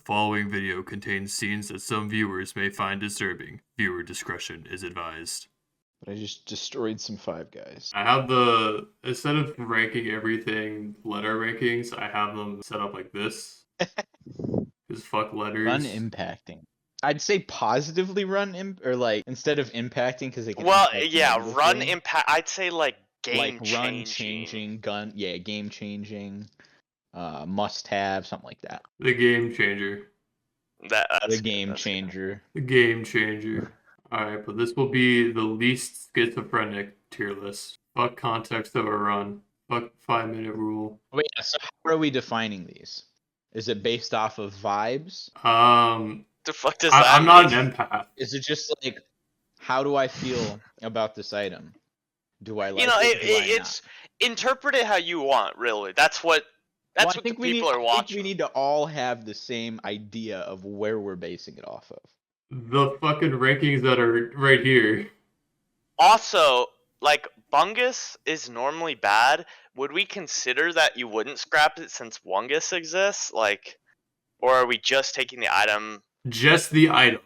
following video contains scenes that some viewers may find disturbing. Viewer discretion is advised. But I just destroyed some Five Guys. I have instead of ranking everything letter rankings, I have them set up like this. Just fuck letters. Run impacting. I'd say positively run or like instead of impacting because it can. Well, yeah, run impact. I'd say like game changing. Run changing, gun. Yeah, game changing. Must have something like that. The game changer. The game changer. The game changer. Alright, but this will be the least schizophrenic tier list. Fuck context of a run. Fuck 5-minute rule. Wait, so how are we defining these? Is it based off of vibes? The fuck does that I'm not an empath. Is it just like, how do I feel about this item? Do I like it's interpret it how you want, really. That's what the people are watching. I think we need to all have the same idea of where we're basing it off of. The fucking rankings that are right here. Also, like, Bungus is normally bad. Would we consider that you wouldn't scrap it since Wungus exists? Like, or are we just taking the item? Just the item.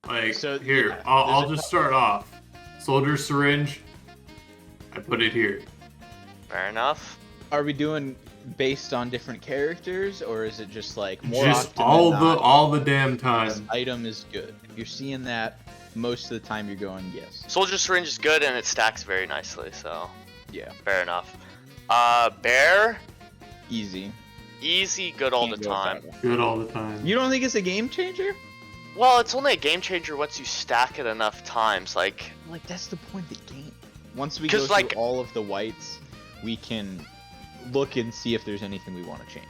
Like, so, here, yeah, I'll just start off. Soldier Syringe, I put it here. Fair enough. Are we doing based on different characters, or is it just like more just often all the damn time? This item is good. If you're seeing that, most of the time you're going yes. Soldier Syringe is good and it stacks very nicely, so yeah, fair enough. Bear, easy, good all the time. Good all the time. You don't think it's a game changer? Well, it's only a game changer once you stack it enough times. Like that's the point of the game. Once we go through all of the whites, we can look and see if there's anything we want to change.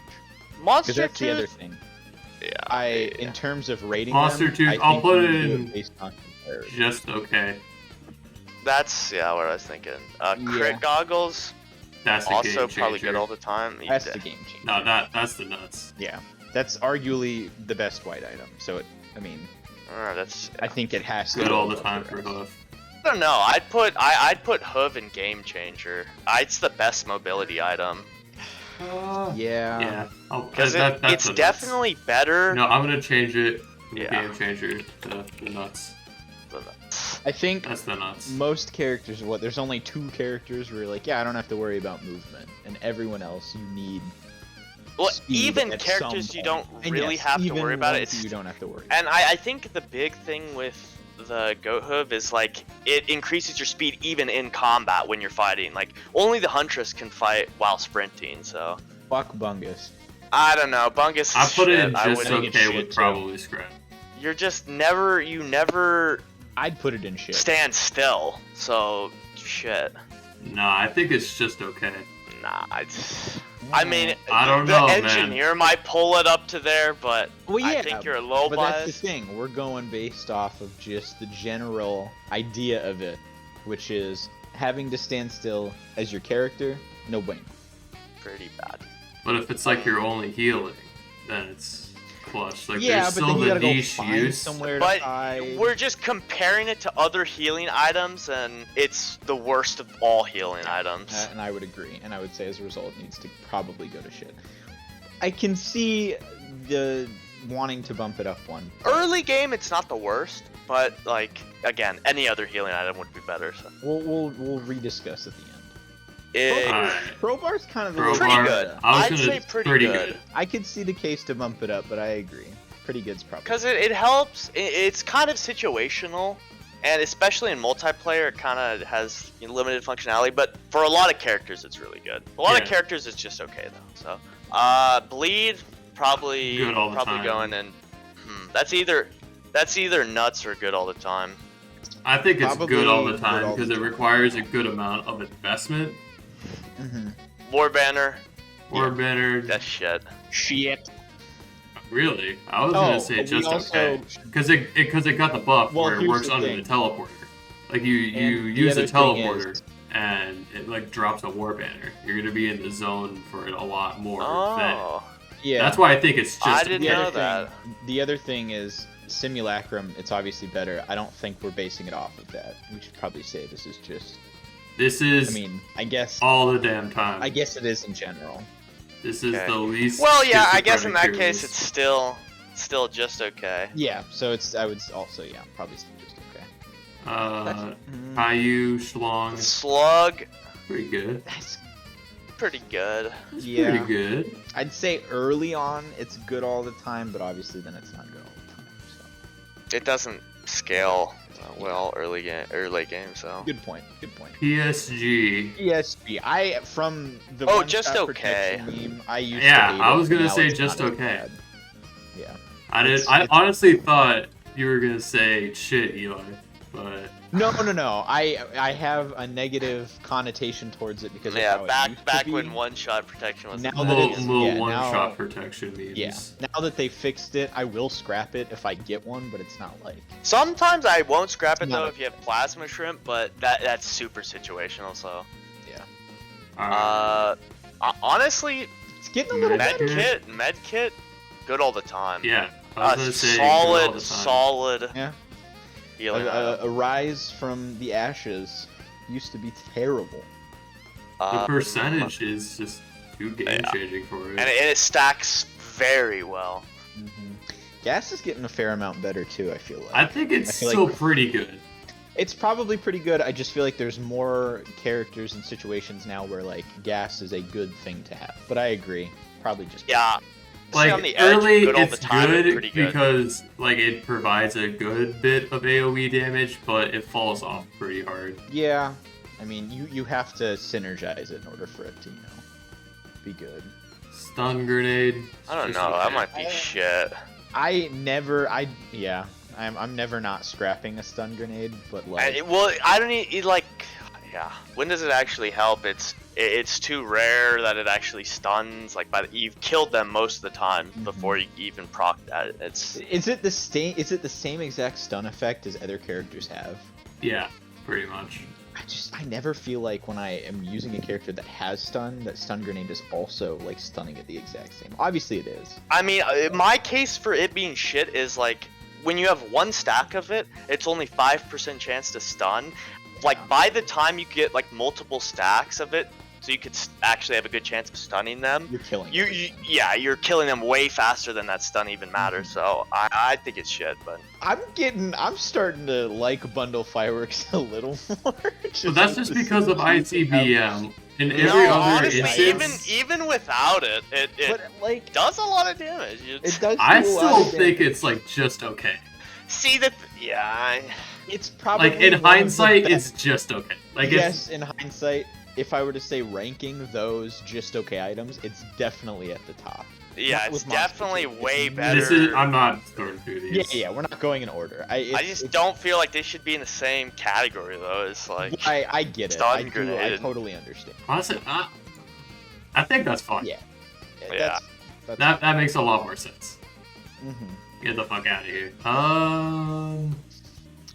Monster Tooth. That's the other thing. Yeah. In terms of rating Monster them, Tooth, I'll put it in based on just okay. That's what I was thinking. Crit goggles. That's also probably good all the time. That's the game changer. No, that's the nuts. Yeah, that's arguably the best white item. So I think it has to good all the time for Hoof. I don't know. I'd put Hoof in game changer. It's the best mobility item. Yeah. Because it's definitely better. No, I'm gonna change it from game changer to the nuts. I think that's the nuts. Most characters, there's only 2 characters where you're like, yeah, I don't have to worry about movement, and everyone else you need. Well, even characters you don't really have to worry about it. You don't have to worry. And I think the big thing with the Goat Hoof is like it increases your speed even in combat when you're fighting. Like only the Huntress can fight while sprinting. So fuck Bungus. I don't know. Bungus is I put shit. it in just okay with probably scrap. You're just never. I'd put it in shit. Stand still. So shit. Nah, I think it's just okay. Nah, I mean, I don't know, the engineer might pull it up to there, but I think you're a little biased. But that's the thing. We're going based off of just the general idea of it, which is having to stand still as your character, no bueno. Pretty bad. But if it's like you're only healing, then it's clutch. Like yeah, there's but still then you the gotta niche go find use. Somewhere but to hide. We're just comparing it to other healing items, and it's the worst of all healing items. And I would agree, and I would say as a result, it needs to probably go to shit. I can see the wanting to bump it up one. Early game, it's not the worst, but like again, any other healing item would be better. So we'll rediscuss at the end. Crowbar's kind of pretty good. I'd say pretty good. I could see the case to bump it up, but I agree. Pretty good's probably because it helps. It's kind of situational, and especially in multiplayer, it kind of has limited functionality. But for a lot of characters, it's really good. A lot of characters, it's just okay though. So, bleed probably going in. That's either nuts or good all the time. I think it's good all the time because it requires a good amount of investment. War Banner. That's shit. Really? I was gonna say just okay because it got the buff where it works under the teleporter. Like you use the teleporter and it like drops a War Banner. You're gonna be in the zone for it a lot more. Yeah. That's why I think it's just. I didn't know that. The other thing is Simulacrum. It's obviously better. I don't think we're basing it off of that. We should probably say this is just This is. I mean, I guess all the damn time. I guess it is in general. This is the least. Well, yeah, I guess in that schizophrenic case it's still just okay. Yeah, so it's I would also probably still just okay. Caillou, Schlong. Slug. Pretty good. That's Pretty good. Pretty good. I'd say early on it's good all the time, but obviously then it's not good all the time. So It doesn't scale well early late game. So good point. PSG. ESG. From the just okay. meme, I used Yeah, to hate I was it, gonna now say it's just not as okay. bad. Yeah. I honestly thought you were gonna say shit, Eli, but No. I have a negative connotation towards it because of how it used to back be. when one-shot protection was Now the that little best. it's- one-shot protection memes. Yeah. Now that they fixed it, I will scrap it if I get one, but it's not like. Sometimes I won't scrap it No. though if you have plasma shrimp, but that's super situational. So Yeah. honestly, It's getting a little better. Medkit, good all the time. Yeah. I was gonna say all the time. solid. Yeah. Healing. A rise from the ashes used to be terrible. The percentage is just too game-changing for it. and it stacks very well. Gas is getting a fair amount better too, I feel like. I think it's I feel still like- pretty good. It's probably pretty good. I just feel like there's more characters and situations now where like gas is a good thing to have. But I agree. Probably just Yeah. Like on the edge, early, good all the it's time, and good pretty good. because like it provides a good bit of AOE damage, but it falls off pretty hard. Yeah. I mean, you have to synergize it in order for it to, be good. Stun grenade. I don't just know. That okay. might be shit. I'm never not scrapping a stun grenade, but like I don't need like. Yeah. When does it actually help? It's too rare that it actually stuns. Like you've killed them most of the time before you even proc that. Is it the same exact stun effect as other characters have? Yeah, pretty much. I never feel like when I am using a character that has stun, that stun grenade is also like stunning at the exact same. Obviously it is. I mean, my case for it being shit is like when you have one stack of it, it's only 5% chance to stun. Like by the time you get like multiple stacks of it, so you could actually have a good chance of stunning them. You're killing. You're killing them way faster than that stun even matters. So I think it's shit, but I'm starting to like bundle fireworks a little more. But that's just because of ICBM. In every other honestly, instance, even without it, it But like does a lot of damage. it does. I do a lot still of think damage. it's like just okay. See that? Yeah. It's probably Like in one of the hindsight, best- it's just okay. Like yes, in hindsight, if I were to say ranking those just okay items, it's definitely at the top. Yeah, Not it's with Monster definitely Two. way It's- better. I'm not going through these. Yeah, we're not going in order. I just don't feel like they should be in the same category though. It's like I get it. Stun I do. I grenade. totally understand. Honestly, I think that's fine. Yeah. Yeah. That's, That makes a lot more sense. mhm. Get the fuck out of here.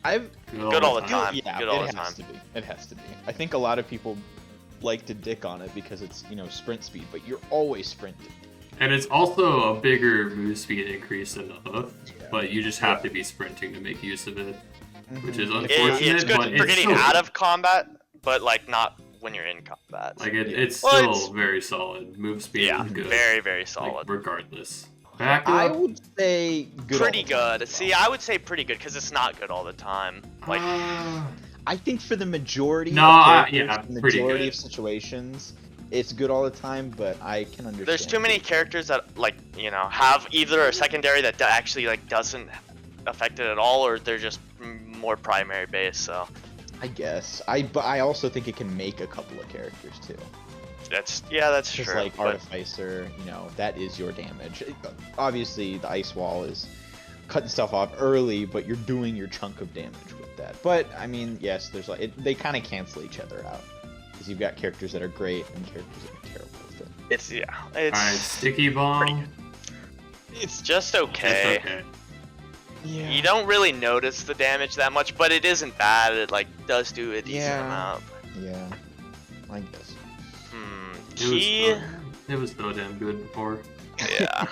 I've Good all the time. Yeah, Good all it the has time. to be. It has to be. I think a lot of people like to dick on it because it's sprint speed, but you're always sprinting. And it's also a bigger move speed increase than the hoof, Yeah. but you just have to be sprinting to make use of it, which is Mhm. unfortunate. It's good but for it's getting still out good. of combat, but like not when you're in combat. Like it's Well, still it's- very solid. Move speed yeah, is good. very very like, solid. regardless. Back I up. would say good. all Pretty the time good. as See, well. I would say pretty good because it's not good all the time. Like I think for the majority, No, of I- characters, yeah, the pretty majority good. of situations, it's good all the time. But I can understand. there's too many characters that like have either a secondary that actually like doesn't affect it at all, or they're just more primary based. So I guess. But I also think it can make a couple of characters too. that's Just true. like but Artificer, that is your damage. Obviously, the Ice Wall is cutting stuff off early, but you're doing your chunk of damage with that. But I mean, yes, there's they kind of cancel each other out because you've got characters that are great and characters that are terrible with it. it's Alright, sticky bomb. it's just okay. It's okay. Yeah. You don't really notice the damage that much, but it isn't bad. It like does do a decent Yeah. amount. Yeah. I guess. Key. It was so damn good before. Yeah.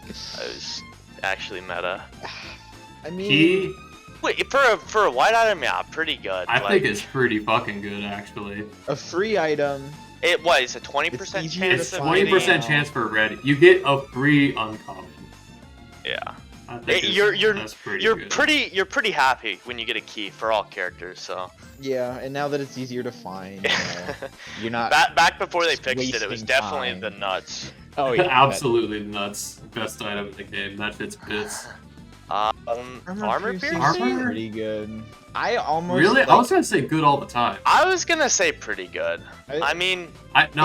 It was actually meta. I mean, Key, Wait, for a white item, yeah, pretty good. I think it's pretty fucking good, actually. A free item. It was a 20% It's chance. easier It's to of find 20% getting- chance for red. You get a free uncommon. Yeah. I think that's pretty good. You're pretty happy when you get a key for all characters. So. Yeah, and now that it's easier to find, you're not. Back before they fixed it, it was wasting definitely time. the nuts. Oh yeah, Absolutely nuts. Best item in the game. That shit's bits. Armor piercing? Armor? Pretty good. I almost Really? like, I was gonna say good all the time. I was gonna say pretty good. I mean, I think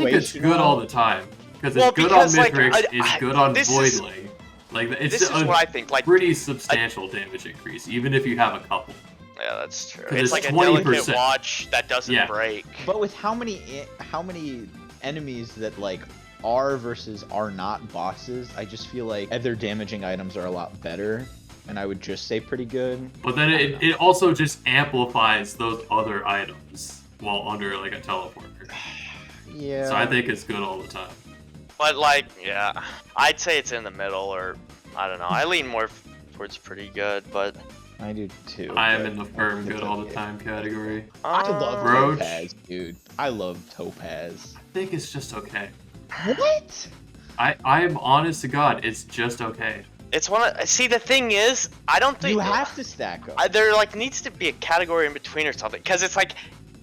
it's situational. good all the time because it's Well, good because, on like, Mithrix, it's good on this is- Voidling. Like it's this is a what I think. Like, pretty substantial damage increase, even if you have a couple. yeah, that's true. 'Cause It's it's like a delicate 20%. watch that doesn't Yeah. break. but with how many enemies that like are versus are not bosses, I just feel like other damaging items are a lot better, and I would just say pretty good. But then it also just amplifies those other items while under like a teleporter. Yeah. So I think it's good all the time. But like, yeah, I'd say it's in the middle, or I don't know. I lean more towards pretty good, but I do too. I am but in the firm it's good all the okay. time category. I love Roach. Topaz, dude. I love Topaz. I think it's just okay. What? I am honest to God, it's just okay. It's one of. See, the thing is, I don't think You have to stack up. there like needs to be a category in between or something, because it's like,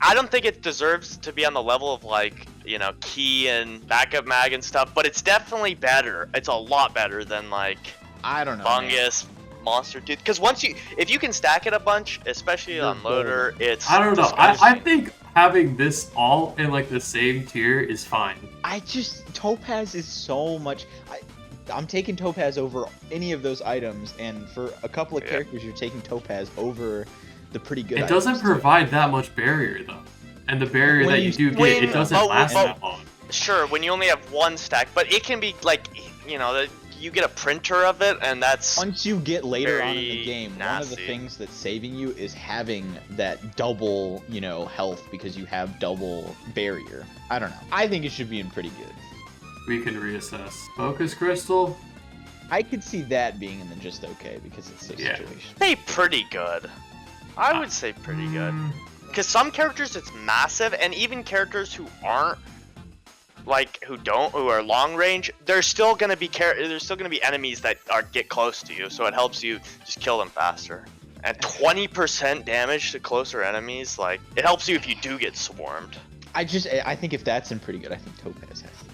I don't think it deserves to be on the level of like, you know, key and backup mag and stuff, but it's definitely better. It's a lot better than like I don't know. man. fungus, monster tooth. Because if you can stack it a bunch, especially You're on loader, it's. I don't know. disgusting. I think having this all in like the same tier is fine. Topaz is so much. I'm taking Topaz over any of those items, and for a couple of Yeah. characters, you're taking Topaz over the pretty good. It doesn't items, too. provide that much barrier though, and the barrier When that you- you do get, when- it doesn't oh, last oh, that long. Sure, when you only have one stack, but it can be like, you know, that you get a printer of it, and that's. Once you get later on in the very game, one of the nasty. things that's saving you is having that double, health because you have double barrier. I don't know. I think it should be in pretty good. We can reassess. Focus crystal. I could see that being in the just okay because it's so Yeah. situational. Say pretty good. I would say pretty good. Because some characters it's massive, and even characters who aren't, like who are long range, there's still gonna be enemies that get close to you, so it helps you just kill them faster. And 20% damage to closer enemies, like it helps you if you do get swarmed. I think if that's in pretty good, I think Topaz has to.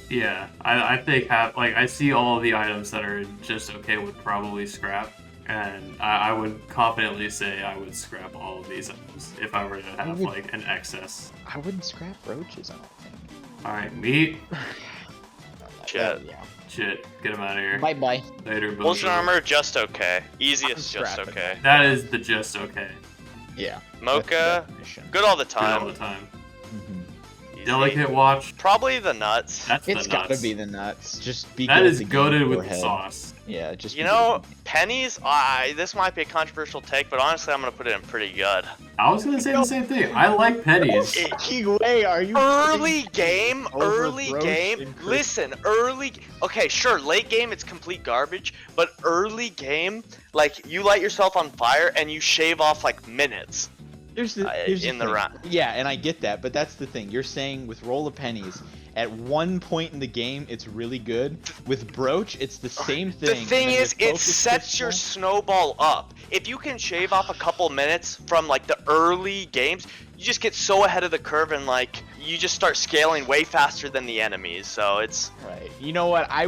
Yeah, I think I see all of the items that are just okay would probably scrap, and I would confidently say I would scrap all of these items if I were to have like an excess. I wouldn't scrap roaches, I don't think. All right, meat. Shit. Yeah. Shit, get him out of here. Bye bye. Later, boom. Bullshit armor, just okay. I'm Easiest, just scrapping okay. That is the just okay. Yeah. Mocha, That's the definition. good all the Good all the time. time. Mhm. Easy. Delicate watch. Probably the nuts. That's It's the nuts. gotta be the nuts. Just be That good is at the game goated with the beforehand. sauce. Yeah, just You be know, good at pennies, this might be a controversial take, but honestly, I'm going to put it in pretty good. I was gonna say the same thing. I like pennies. the game. Way are you Early game, over Roach and Kirby? listen, okay, sure, late game, it's complete garbage, but early game, like, you light yourself on fire and you shave off, like, minutes. Here's the in the thing. round. Yeah, and I get that, but that's the thing. You're saying with roll of pennies, at one point in the game, it's really good. With Broach, it's the same thing. The thing and then is, with it Focus sets your Crystal- snowball up. If you can shave off a couple minutes from, like, the early games, you just get so ahead of the curve and, like, you just start scaling way faster than the enemies, so it's... Right. You know what? I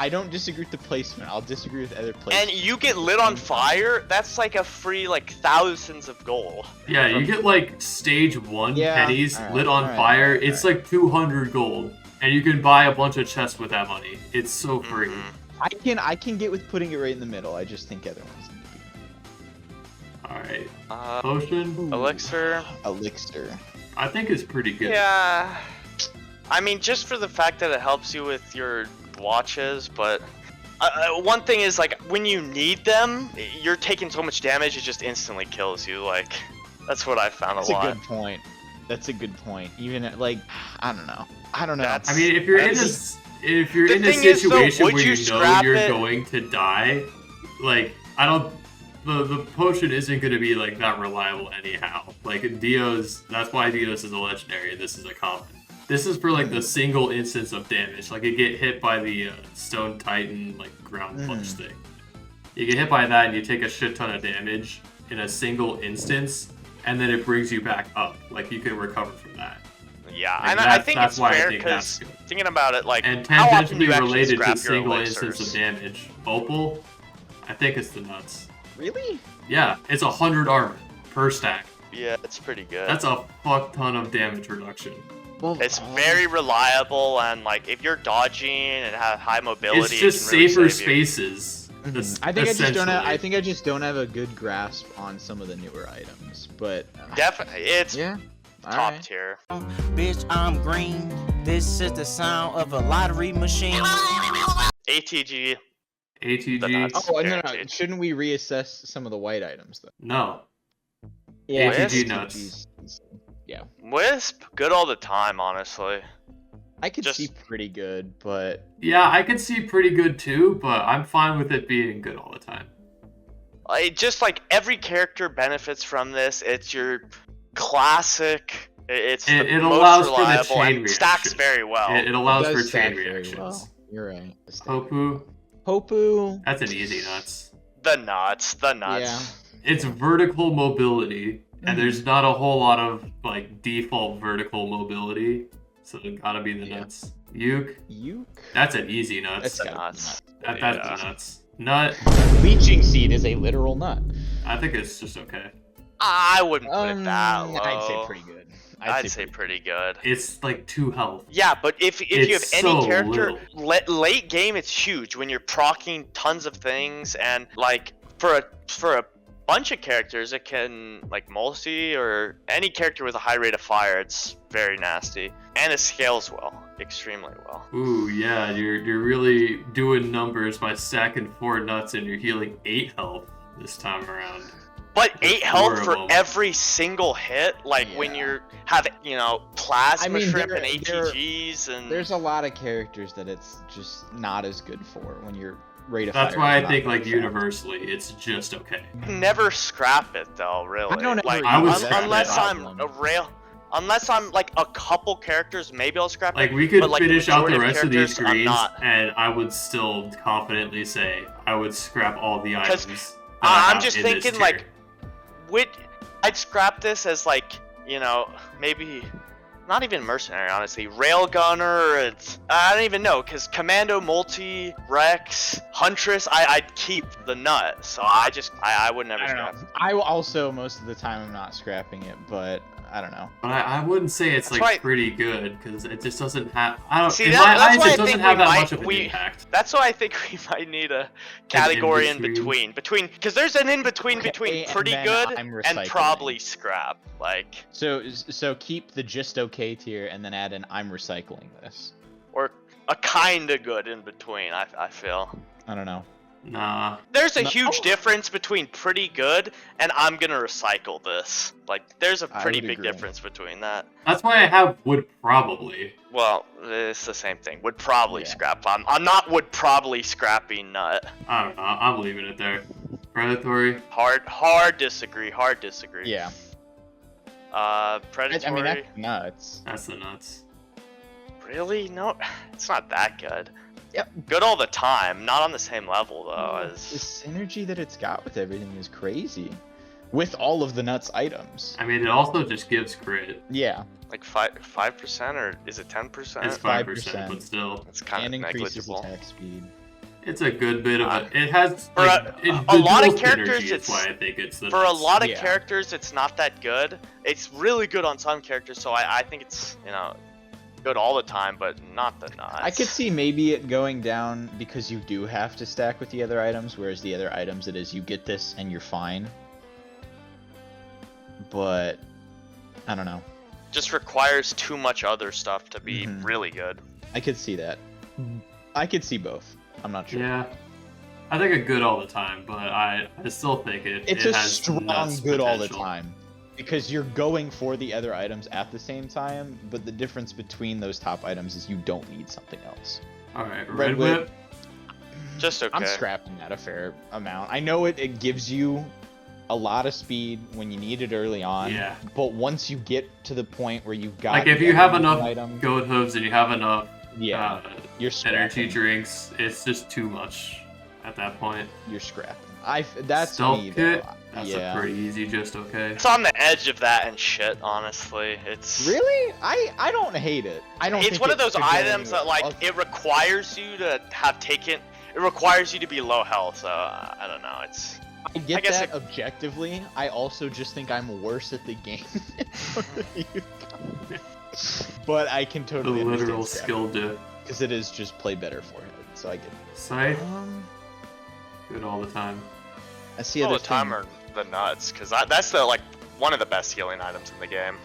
don't disagree with the placement. I'll disagree with other placements. And you get lit on fire, that's like a free, like, thousands of gold. Yeah, you get like stage 1 Yeah, pennies alright, lit on alright, fire. alright, It's like 200 gold, and you can buy a bunch of chests with that money. It's so free. Mhm. I can get with putting it right in the middle. I just think other ones need to be. All right, Uh, potion. Elixir. Elixir. I think it's pretty good. Yeah. I mean, just for the fact that it helps you with your watches, but one thing is, like, when you need them, you're taking so much damage, it just instantly kills you. Like, that's what I found That's a a lot. good point. That's a good point. Even like, I don't know. That's- I mean, if you're in a That's- situation thing is, though, where would you you know scrap you're it? going to die, like I don't the potion isn't going to be like that reliable anyhow. Like Dio's, that's why Dio's is a legendary and this is a common. This is for like the single instance of damage. Like you get hit by the Stone Titan like ground punch thing. You get hit by that and you take a shit ton of damage in a single instance, and then it brings you back up. Like you can recover from that. Yeah, like and I think it's fair because thinking about it, like and how often do you actually related scrap to your single elixirs? instance of damage. Opal, I think it's the nuts. Really? Yeah, it's 100 armor per stack. Yeah, it's pretty good. That's a fuck ton of damage reduction. Well, It's very reliable, and like if you're dodging and have high mobility, It's just it can really safer save you. spaces. I think I essentially. just don't have a good grasp on some of the newer items, but Definitely, it's yeah, top alright. tier. Bitch, I'm green. This is the sound of a lottery machine. ATG. The ATG. nuts. Oh, no, Guaranteed. shouldn't we reassess some of the white items though? No. Yeah, ATG Wisp? nuts. Yeah, Wisp, good all the time, honestly. I could Just- see pretty good, but Yeah, I could see pretty good too, but I'm fine with it being good all the time. Just like every character benefits from this. It's your classic. It's the It most allows for the reliable chain and stacks reaction. very well. It allows does for stack chain very reactions. well. You're right. Hopu, Hopu. that's an easy nuts. The nuts. Yeah. It's vertical mobility, and Mhm. there's not a whole lot of like default vertical mobility, so it gotta be the Yeah. nuts. Uke, Uke. that's an easy nuts. That's The gotta be nuts. That's Yeah. the nuts. Nut, Leeching seed is a literal nut. I think it's just okay. I wouldn't put it that low. I'd say pretty good. I'd say pretty good. It's like 2 health. Yeah, but if you have It's any so character, little. late game, it's huge when you're proccing tons of things, and like for a bunch of characters, it can like multi or any character with a high rate of fire, it's very nasty, and it scales well, extremely well. Ooh, yeah, you're really doing numbers by stacking 4 nuts and you're healing 8 health this time around. But 8 health for horrible. every single hit, like when Yeah. you're have plasma I mean, shrimp there- and ATGs and There's a lot of characters that it's just not as good for when your rate of That's fire why is I think not like very fast. universally, it's just okay. never scrap it though, really. I don't ever like I would use scrap that unless I'm problem. a rail. Unless I'm like a couple characters, maybe I'll scrap Like it. we could but, like, the finish out the majority rest of these characters, I'm screens, not. and I would still confidently say I would scrap all the items. that I I'm have just in this thinking tier. like, I'd scrap this as like, maybe not even mercenary, honestly. Railgunner, it's I don't even know, because Commando, Multi, Rex, Huntress, I'd keep the nut. So I would never I don't scrap. know. I also most of the time I'm not scrapping it, but I don't know. But I wouldn't say it's That's like why- pretty good because it just doesn't have. I don't. See, in that's my eyes, why I it doesn't think have we that might- much of an we- impact. That's why I think we might need a category in in-between. between, because there's an in between Okay, between and pretty then good I'm and recycling. probably scrap. Like, So keep the just okay tier and then add an I'm recycling this. or a kinda good in between. I feel. I don't know. Nah. There's a No. huge difference between pretty good and I'm gonna recycle this. Like, there's a I pretty would big agree. difference between that. That's why I have would probably. Well, it's the same thing. Would probably Yeah. scrap. I'm not would probably scrapping nut. I don't know. I'm leaving it there. Predatory. Hard disagree. Hard disagree. Yeah. Predatory. I mean that's nuts. That's the nuts. Really? No, it's not that good. Yep. Good all the time. Not on the same level though The as. synergy that it's got with everything is crazy. With all of the nuts items. I mean, it also just gives crit. Yeah. Like 5% or is it 10%? It's 5%, but still, It's kind And of increases negligible. attack speed. it's a good bit of a. It has For like, a lot of dual characters, synergy is it's- why I think it's the For a nuts. lot of Yeah. characters, it's not that good. It's really good on some characters, so I think it's good all the time, but not the nuts. I could see maybe it going down because you do have to stack with the other items, whereas the other items it is you get this and you're fine. But I don't know. Just requires too much other stuff to be Mhm. really good. I could see that. I could see both. I'm not sure. Yeah. I think a good all the time, but I still think It's it a has strong nuts good all the potential. time. Because you're going for the other items at the same time, but the difference between those top items is you don't need something else. All right, Red Red Whip. Just okay. I'm scrapping that a fair amount. I know it gives you a lot of speed when you need it early on. Yeah. But once you get to the point where you've got Like if you have enough goat hooves and you have enough you're energy drinks, it's just too much at that point. You're scrapping. That's Stealth me. kit, Though. that's Yeah. a pretty easy, just okay. It's on the edge of that and shit, honestly. It's Really? I don't hate it. I don't. It's think one of those should go items that anywhere. like it requires you to have taken. It requires you to be low health. So I don't know. It's. I get guess that objectively. I also just think I'm worse at the game. But I can The totally literal skill dip. because it is just play better forehead. So I get it. Scythe, good all the time. I see All the other time thing- are the nuts, because that's the like one of the best healing items in the game.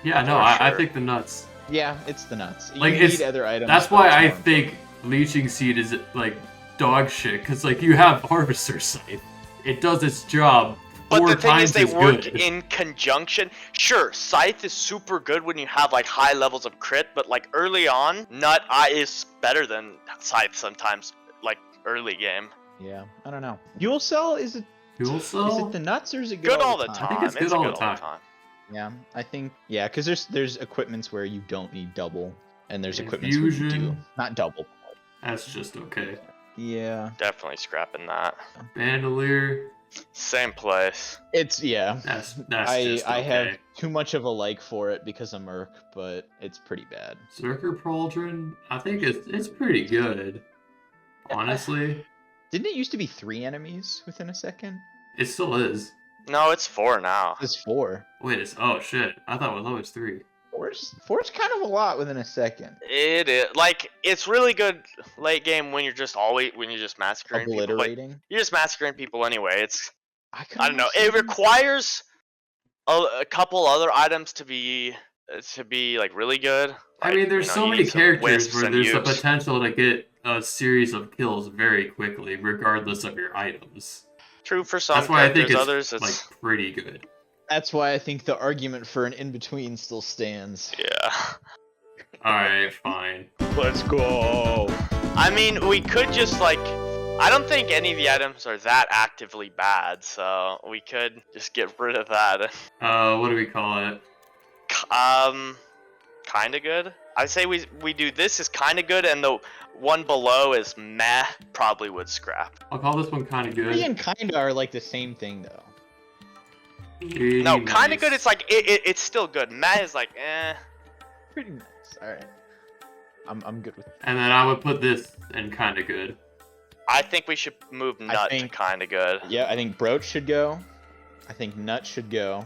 Yeah, no, For I sure. think the nuts. Yeah, it's the nuts. You Like, need it's- other items. That's but why it's I more think leeching seed is like dog shit, because like you have harvester scythe. It does its job. But 4 the thing is, times they as work good. in conjunction. Sure, Scythe is super good when you have like high levels of crit, but like early on, Nut is better than Scythe sometimes, like early game. Yeah, I don't know. Fuel cell is it? Fuel Is cell? it the nuts or is it Good all the time. I think it's good all the time. Yeah, I think because there's equipments where you don't need double, and there's equipments Infusion. where you do not double. That's just okay. Yeah, Definitely scrapping that. Bandolier, Same place. it's that's I just okay. I have too much of a like for it because of Merc, but it's pretty bad. Zerker Pauldron, I think it's pretty good. Honestly, Didn't it used to be 3 enemies within a second? it still is. No, it's 4 now. It's 4. Wait, oh shit! I thought it was always 3. Four's kind of a lot within a second. It is like it's really good late game when you're just massacring people. But Obliterating. you're just massacring people anyway. It's I I don't know. It requires a couple other items to be like really good. I Like, mean, there's you know, so you many need some characters wisps where and there's the ukes. potential to get a series of kills very quickly, regardless of your items. True for some That's why I think characters. it's Others, it's like pretty good. That's why I think the argument for an in-between still stands. yeah. Alright, fine. Let's go. I mean, we could just like. I don't think any of the items are that actively bad, so we could just get rid of that. What do we call it? Kinda good. I say we do this is kinda good, and the one below is meh. Probably would scrap. I'll call this one kind of good. Me and kinda are like the same thing though. Really No, kinda nice. good. It's like it's still good. Meh is like eh. Pretty nice. All right. I'm good with. And then I would put this in kind of good. I think we should move nut to think- kinda good. Yeah, I think Brooch should go. I think Nut should go.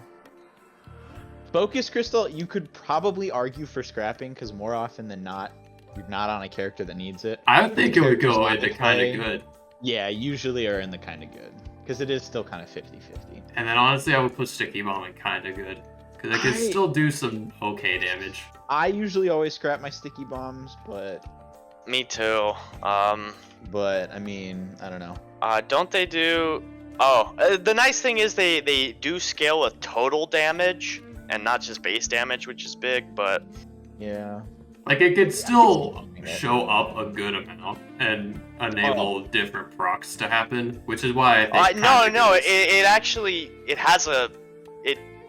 Focus Crystal, you could probably argue for scrapping because more often than not, you're not on a character that needs it. I think it would Characters go want to into kind play. of good. Yeah, usually are in the kind of good because it is still kind of 50-50. And then honestly, I would put Sticky Bomb in kind of good. Because it can still do some okay damage. I usually always scrap my sticky bombs, but Me too. I mean, I don't know. Don't they do? Oh, the nice thing is they do scale with total damage and not just base damage, which is big. But Yeah. Like, it could still Yeah. show up a good amount and enable different procs to happen, which is why I think no, good is- it actually it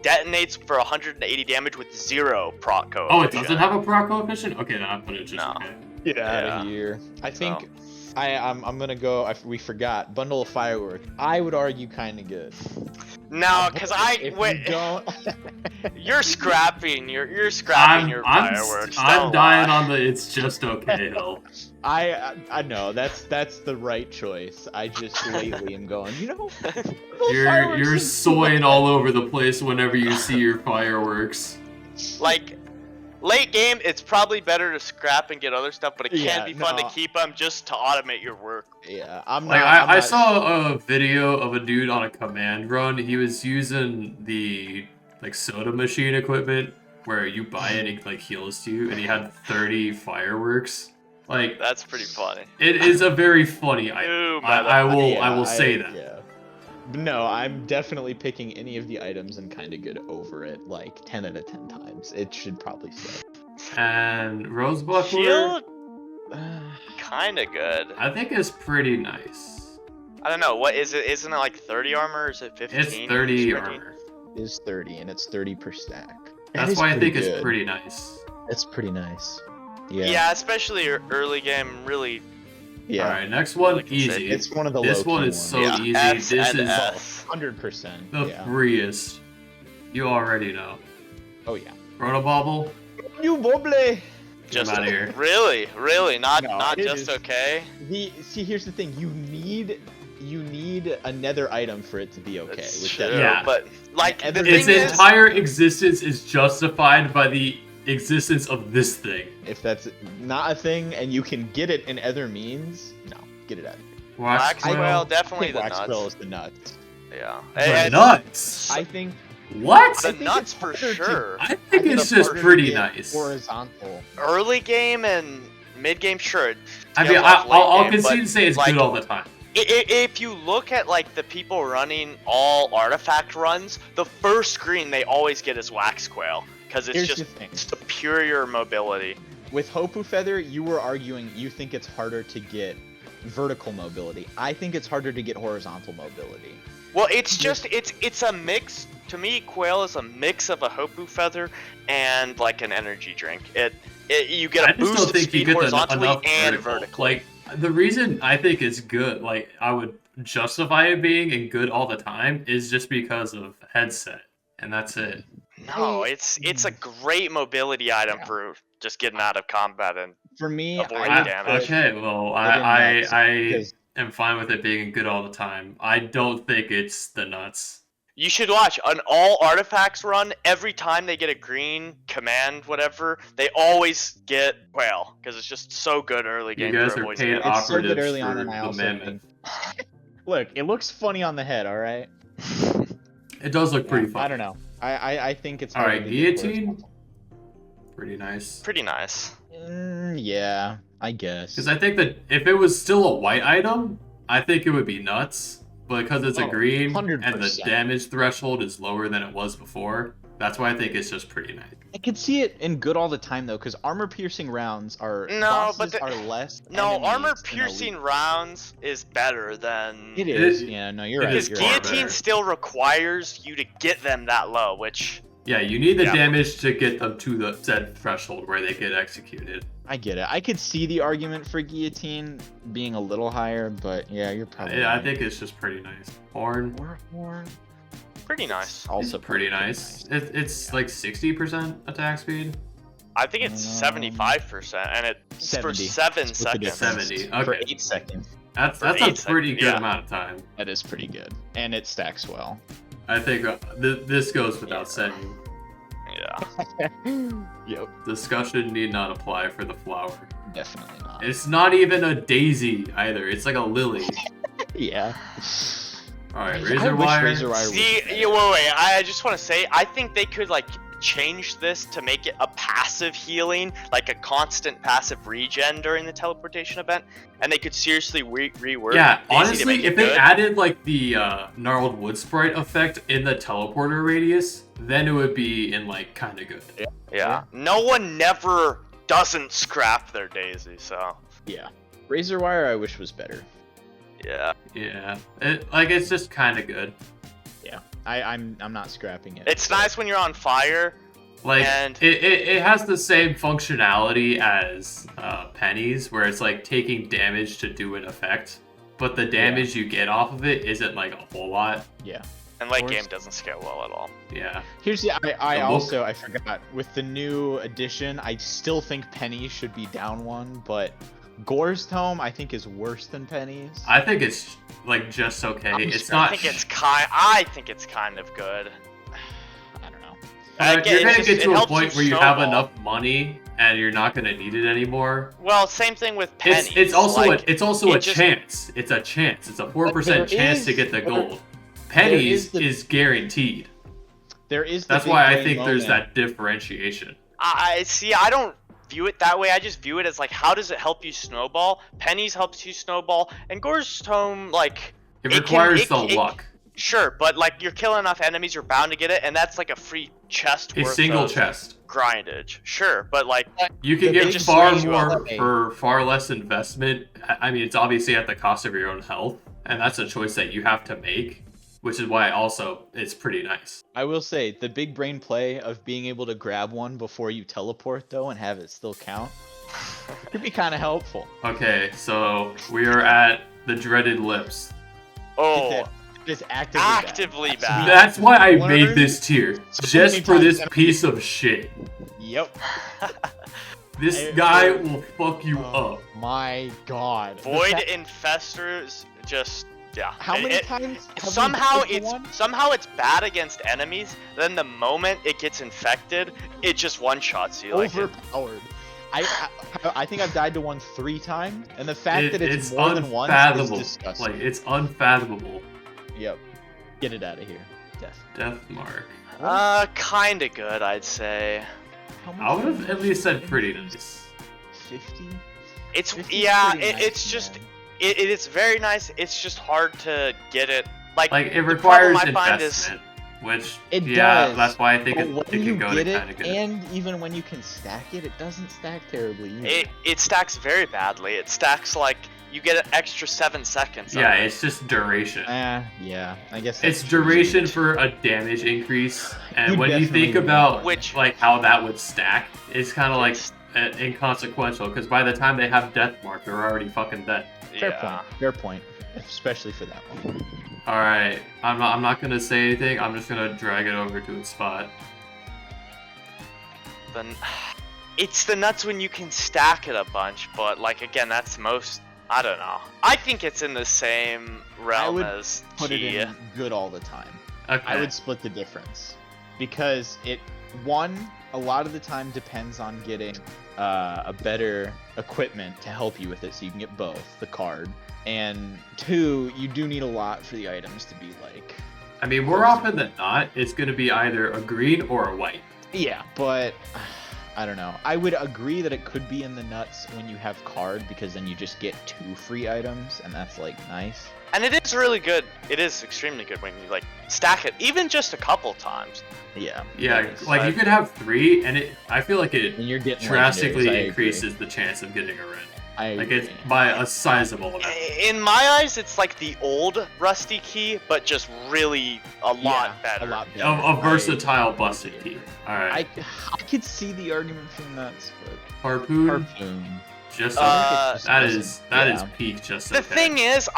detonates for 180 damage with 0 proc coefficient. Oh, it doesn't have a proc coefficient? Okay, then I put it just No. okay. Get out Yeah. of here. I think I'm gonna go. We forgot bundle of fireworks. I would argue kind of good. No, because If you don't. you're scrapping. You're scrapping your fireworks. I'm don't dying lie. on the it's just okay hill. I know that's the right choice. I just lately am going. You're soying all over the place whenever you see your fireworks. Like, late game, it's probably better to scrap and get other stuff, but it can Yeah, be fun to no. keep them just to automate your work. Yeah, I'm Like, not. I saw a video of a dude on a command run. He was using the like soda machine equipment where you buy it and it like heals you, and he had 30 fireworks. Like, That's pretty funny. it is a very funny item. Ooh, I will Yeah, say that. Yeah. But no, I'm definitely picking any of the items and kind of good over it, like 10 out of 10 times. It should probably stay. And Rose Buckler, Shield, kind of good. I think is pretty nice. I don't know. What is it? Isn't it like 30 armor? Or is it 15? It's 30 armor. It is 30, and it's 30 per stack. That's why I think it's pretty nice. It's pretty nice. Yeah. Yeah, especially early game, really. Yeah. All right, next one, Really easy. It's one of the This low-key one is ones. so Yeah, easy. F This and is S. 100%. the Yeah. freest. You already know. Oh yeah. Chronobobble, You bobble. Just outta here. really, not No, not it just is- okay. See, here's the thing. You need another item for it to be okay. That's With true, that. Yeah. but like the Its its thing is, entire existence is justified by the existence of this thing. If that's not a thing and you can get it in other means, no, get it out of here. Waxwell, I definitely think the Waxwell nuts. is the nuts. Yeah, The And- nuts. I think What? the think nuts it's for harder to- sure. I think I it's the just harder to pretty get nice. Horizontal. Early game and mid game, sure. I mean, tails off late I'll game, concede but, to say it's like, good all the time. If you look at like the people running all artifact runs, the first screen they always get is Waxquail because it's Here's just the thing. superior mobility. With Hopu Feather, you were arguing you think it's harder to get vertical mobility. I think it's harder to get horizontal mobility. Well, it's just it's a mix. To me, Quail is a mix of a Hopu Feather and like an energy drink. You get I a just boost don't of think you speed get horizontally enough and vertical. vertically. Like, the reason I think it's good, like, I would justify it being and good all the time is just because of headset. And that's it. No, it's a great mobility item Yeah. for just getting out of combat and For me, Avoid I would damage. Okay, well, nuts, I because- am fine with it being good all the time. I don't think it's the nuts. you should watch an all artifacts run. Every time they get a green command, whatever, they always get Quail because it's just so good early You game. guys for are avoiding paid damage. It's so good operatives early on, for and I the also mammoth. Look, it looks funny on the head, all right? It does look pretty Yeah, fun. I don't know. I think it's All harder right, to get guillotine? horizontal. Pretty nice. Pretty nice. Yeah, I guess. Because I think that if it was still a white item, I think it would be nuts. But because it's a Oh, green and the 100%. damage threshold is lower than it was before, that's why I think it's just pretty nice. I could see it in good all the time though, because armor-piercing rounds are No, but bosses are less. No, enemies armor than piercing elite. rounds is better than. It It is. is- Yeah, no, you're it right. is Because You're right. far guillotine better. still requires you to get them that low, which Yeah, you need the Yeah. damage to get them to the said threshold where they get executed. I get it. I could see the argument for guillotine being a little higher, but yeah, you're probably. Yeah, I right. think it's just pretty nice. Horn, Horn pretty nice. also it's pretty nice. It's like 60% attack speed. I think it's 75%, and it's for 70. 7 Split the seconds. difference. 70. For Okay, 8 seconds. that's for a 8 pretty seconds, good yeah. amount of time. That is pretty good, and it stacks well. I think this goes without saying. Yeah. Yep. Discussion need not apply for the flower. Definitely not. It's not even a daisy either. It's like a lily. Yeah. All right, I razor wish wire. Razor Wire was See, better. wait. I just want to say, I think they could like change this to make it a passive healing, like a constant passive regen during the teleportation event, and they could seriously rework. Yeah, Daisy to honestly, make it if they good. added like the gnarled wood sprite effect in the teleporter radius, then it would be in like kind of good. Yeah. No one never doesn't scrap their Daisy, so Yeah. Razor Wire, I wish was better. yeah. Yeah, it's just kind of good. Yeah. I'm not scrapping it. It's nice when you're on fire. Like And- it has the same functionality as pennies, where it's like taking damage to do an effect, but the damage you get off of it isn't like a whole lot. Yeah. And late course. game doesn't scale well at all. Yeah, Here's the I The look. I forgot with the new edition. I still think Pennies should be down one, but Gore's Tome I think is worse than Pennies. I think it's like just okay. I'm It's just- not. I think it's kind of good. I don't know. Again, You're gonna it get to a helps point you where you have snowball. enough money and you're not gonna need it anymore. Well, same thing with pennies. It's also like, it's also a it just- chance. It's a chance. It's a there 4% chance to is- get the there- gold. Pennies is the- is guaranteed. There is. The That's big why I gray think there's moment. that differentiation. I see. I don't view it that way. I just view it as like, how does it help you snowball? Pennies helps you snowball, and Gore's Tome, like, It can- requires it- the it- luck. sure, but like you're killing enough enemies, you're bound to get it, and that's like a free chest. A worth single of chest. grindage. Sure, but like, You can It get just far swings you more out. for far less investment. I mean, it's obviously at the cost of your own health, and that's a choice that you have to make, which is why also it's pretty nice. I will say the big brain play of being able to grab one before you teleport though and have it still count could be kind of helpful. Okay, so we are at the dreaded lips. Oh, It's actively bad. That's why I Learn made this tier, just for this piece of shit. Yep. This guy will fuck you up. My God. Void Infestors just How many times? Somehow it's bad against enemies. Then the moment it gets infected, it just one-shots you. Overpowered. I think I've died to one 3 times, and the fact that it's more than once is disgusting. Like, it's unfathomable. Yep. Get it out of here. Death mark. Kinda good, I'd say. How much I would have at least said pretty nice. 50? It's 50's yeah, pretty nice, it's just man. it's very nice. It's just hard to get it. Like It requires the problem I find investment, which It yeah, does, that's why I think but it when can you go get to it, kind of good. and even when you can stack it, it doesn't stack terribly either. it stacks very badly. It stacks like you get an extra 7 seconds. Yeah, of it. it's just duration. Yeah, I guess It's that's true. duration for a damage increase, and You when you definitely think need about Which- like how that would stack, it's kind of like It's- inconsequential because by the time they have death mark, they're already fucking dead. Fair point, especially for that one. All right, I'm not gonna say anything. I'm just gonna drag it over to its spot. Then it's the nuts when you can stack it a bunch, but like again, that's most. I don't know. I think it's in the same realm would as Put it Key. in good all the time. Okay. I would split the difference because a lot of the time depends on getting a better equipment to help you with it, so you can get both the card, and 2, you do need a lot for the items to be like. I mean, more often than not, it's gonna be either a green or a white. Yeah, but I don't know. I would agree that it could be in the nuts when you have card, because then you just get 2 free items, and that's like nice. And it is really good. It is extremely good when you like stack it, even just a couple times. Yeah. Yeah, that is- like you could have 3, and I feel like it and you're getting drastically legendaries, I increases the chance of getting a red. Like agree. it's by a sizable amount. In my eyes, it's like the old Rusty Key, but just really a lot better. A lot better. A versatile busted key. All right. I could see the argument for nuts, but Harpoon. Just that is peak just The okay. thing is,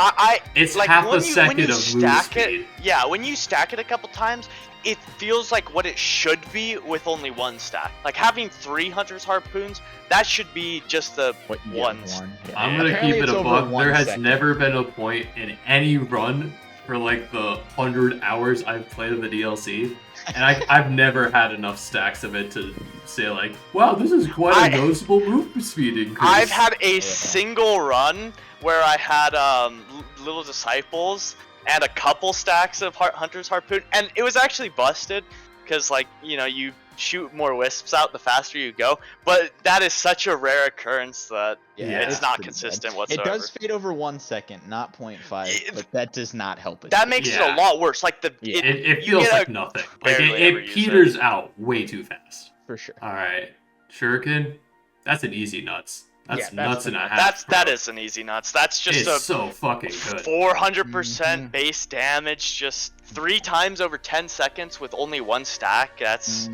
It's like half when a second when you of move stack it. speed. Yeah, when you stack it a couple times, it feels like what it should be with only one stack. Like having 3 Hunter's Harpoons, that should be just the one. Yeah. I'm gonna Apparently keep it it's a over buck. 1 There has second. never been a point in any run for like the 100 hours I've played of the DLC, and I've never had enough stacks of it to say like, wow, this is quite a noticeable move speed increase. I've had a single run where I had little disciples and a couple stacks of Hunter's Harpoon, and it was actually busted because like you shoot more wisps out the faster you go, but that is such a rare occurrence that it's not consistent whatsoever. It does fade over 1 second, not 0.5, but that does not help it. That makes it a lot worse. Like it feels like nothing. Like it peters out way too fast. For sure. All right, Shuriken, that's an easy nuts. That's nuts and a half. That is an easy nuts. That's just it's so fucking good. 400% base damage, just 3 times over 10 seconds with only 1 stack. That's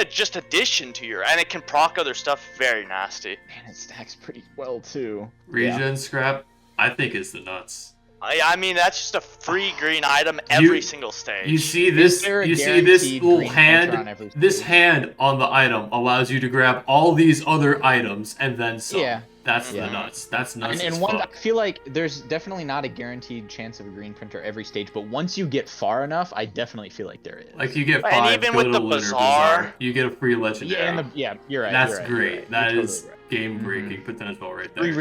just addition to and it can proc other stuff very nasty. Man, it stacks pretty well too. Regen scrap, I think is the nuts. I mean, that's just a free green item every single stage. You see this? You see this little hand? This hand on the item allows you to grab all these other items and then some. Yeah. That's the nuts. That's nuts. And I feel like there's definitely not a guaranteed chance of a green printer every stage, but once you get far enough, I definitely feel like there is. Like you get 5, and even go with to the Lunar Bazaar, you get a free legendary. You're right. That's you're great. Right. That You're is totally right. game-breaking potential right there. Free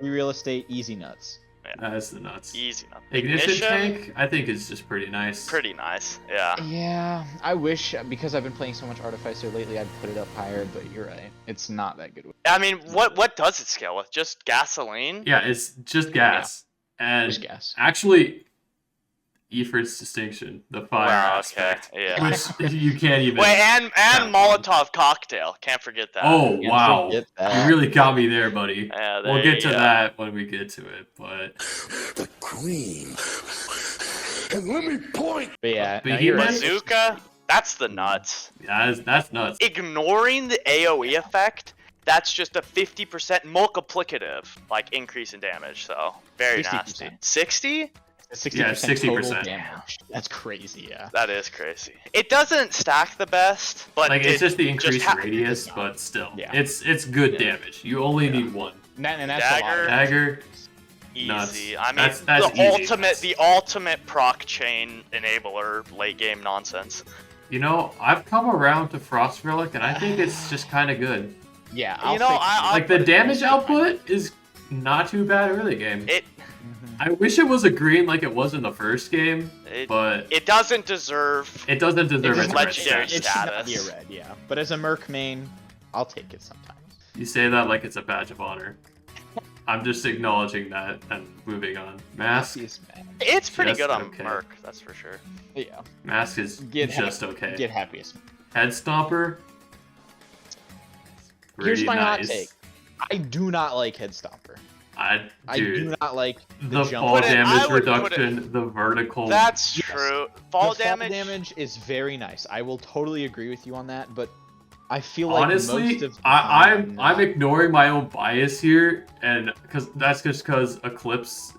real estate, easy nuts. Yeah. That's the nuts. Easy enough. Ignition tank, I think, is just pretty nice. Pretty nice, yeah. Yeah, I wish, because I've been playing so much Artificer lately, I'd put it up higher, but you're right. It's not that good. I mean, what does it scale with? Just gasoline? Yeah, it's just gas. And Just gas. actually, Effort's distinction, the fire Wow, aspect, okay, yeah. which you can't even. Wait, and Molotov cocktail. Can't forget that. Oh Can't wow, forget you that. really got me there, buddy. Yeah, We'll there get you to go. that when we get to it, but The cream. And let me point. But yeah, But no, he you're meant- right. Bazooka. That's the nuts. yeah, that's nuts. Ignoring the AOE effect, that's just a 50% multiplicative, like, increase in damage. So very 60%. nasty. 60? 60% Yeah, total 60%. damage. That's crazy, yeah. That is crazy. It doesn't stack the best, but Like it's just the increased ha- radius, but still, Yeah. it's good damage. You only need one. And that's a lot Dagger. of Dagger. easy. Nuts. I mean, That's the easy. ultimate proc chain enabler late game nonsense. You know, I've come around to Frost Relic, and I think it's just kind of good. Yeah, You know, I'll Like the put it damage next to mine. output is not too bad early game. It I wish it was a green like it was in the first game, it, but it doesn't deserve. it doesn't deserve It's its legendary red it status. should not be a status. red, yeah. But as a Merc main, I'll take it sometimes. You say that like it's a badge of honor. I'm just acknowledging that and moving on. Mask. It's pretty Just good on okay. Merc, that's for sure. Yeah. Mask is just okay. Get happiest. Head Stomper. Here's Pretty my hot nice. take. I do not like Head Stomper. I I dude, do not like the jump. fall Put it- I damage would put reduction, the vertical. That's Yes. true. The Fall damage. is very nice. I will totally agree with you on that, but I feel like Honestly, most of the I'm time, ignoring my own bias here, and because that's just because Eclipse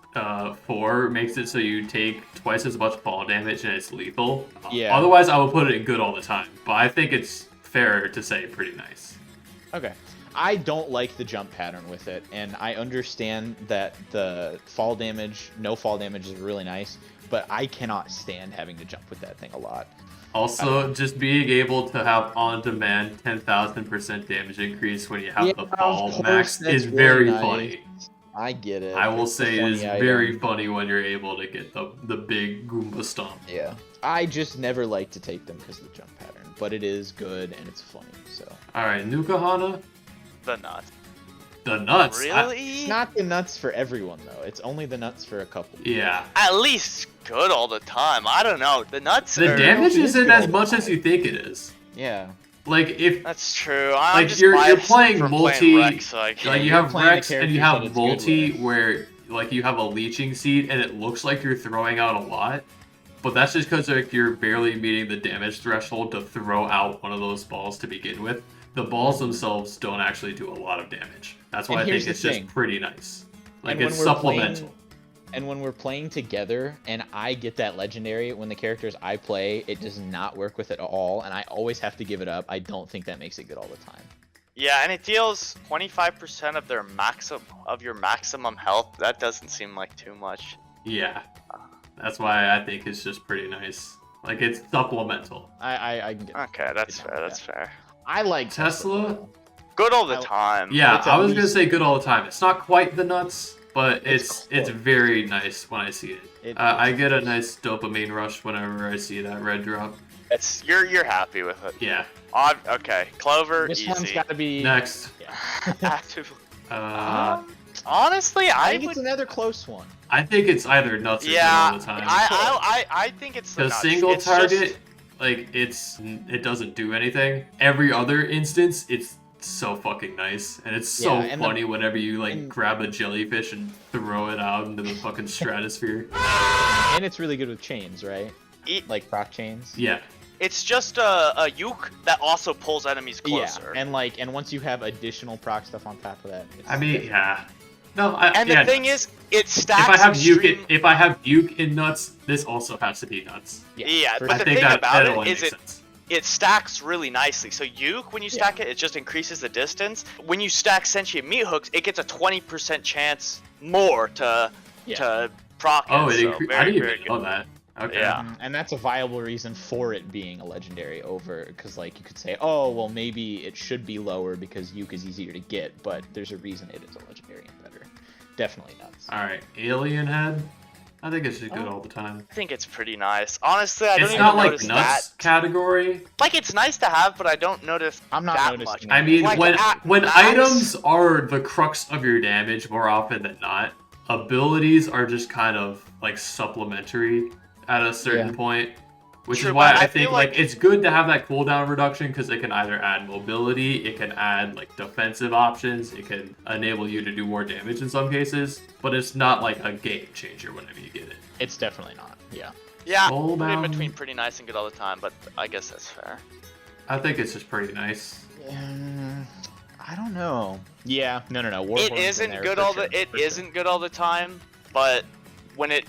4 makes it so you take twice as much fall damage and it's lethal. Yeah. Otherwise, I would put it in good all the time. But I think it's fair to say pretty nice. Okay. I don't like the jump pattern with it, and I understand that the fall damage, no fall damage is really nice, but I cannot stand having to jump with that thing a lot. Also, just being able to have on-demand 10,000% damage increase when you have Yeah, the of fall course, max that's is very really nice. funny. I get it. I will It's a say it is funny very item. funny when you're able to get the big Goomba stomp. Yeah. I just never like to take them because of the jump pattern, but it is good and it's funny, so. Alright, Nukahana, The nuts. the nuts. Really? It's not the nuts for everyone, though. It's only the nuts for a couple. Yeah. At least good all the time. I don't know. The nuts The are... damage it is isn't good as all the much as time. you think it is. Yeah. Like if That's true. I'm like just you're biased playing from multi, playing Rex, so I like can't- you you're have playing the Rex and characters you that have it's good multi with. where like you have a leeching seed and it looks like you're throwing out a lot, but that's just because like you're barely meeting the damage threshold to throw out one of those balls to begin with. The balls themselves don't actually do a lot of damage. That's why And I think here's the it's thing. just pretty nice. Like And when it's we're supplemental. And when we're playing together and I get that legendary, when the characters I play, it does not work with it at all, and I always have to give it up. I don't think that makes it good all the time. Yeah, and it deals 25% of your maximum health. That doesn't seem like too much. Yeah. That's why I think it's just pretty nice. Like it's supplemental. I can get Okay, that's Yeah. fair. That's fair. I like Tesla? Good all the I- time. Yeah, It's I at was gonna least- say good all the time. It's not quite the nuts, but It's it's close. very nice when I see it. It- I get a nice dopamine rush whenever I see that red drop. It's you're happy with it. Yeah. Okay, Clover, This one's easy. got to be Next, Active. uh, Honestly, I I think would. it's another close one. I think it's either nuts or good Yeah, all the time. I think it's the The nuts. single It's target, just- like it doesn't do anything. Every other instance, it's so fucking nice, and it's so Yeah, and the- funny whenever you like and- grab a jellyfish and throw it out into the fucking stratosphere. And it's really good with chains, right? It- Like proc chains. Yeah. It's just a uke that also pulls enemies closer. Yeah, and once you have additional proc stuff on top of that. It's I mean, yeah. No, And yeah, the thing nuts. is, it stacks. if I have extreme... if I have Uke in nuts, this also has to be nuts. Yeah, for but I the think thing that about only it is makes it sense. it stacks really nicely. So uke, when you stack it, it just increases the distance. When you stack sentient meat hooks, it gets a 20% chance more to proc. Oh, it. it So I very, didn't very even know good. that. Okay. Yeah. And that's a viable reason for it being a legendary over, because like you could say, oh well, maybe it should be lower because Uke is easier to get, but there's a reason it is a legendary and better. Definitely nuts. All right, alien head. I think it's just good all the time. I think it's pretty nice. Honestly, I don't It's even not like notice nuts that. category. Like it's nice to have, but I don't notice I'm not that noticing much. I mean, Like, when at max- items are the crux of your damage more often than not, abilities are just kind of like supplementary. at a certain Yeah. point. Which True, is why but I I think feel like like- it's good to have that cooldown reduction because it can either add mobility, it can add like defensive options, it can enable you to do more damage in some cases, but it's not like a game changer whenever you get it. It's definitely not. Yeah. Yeah, Soul put in Mountain. between pretty nice and good all the time, but I guess that's fair. I think it's just pretty nice. I don't know. Yeah. No. It Warhorn's in isn't there good for all sure, the. It for sure. isn't good all the time, but when it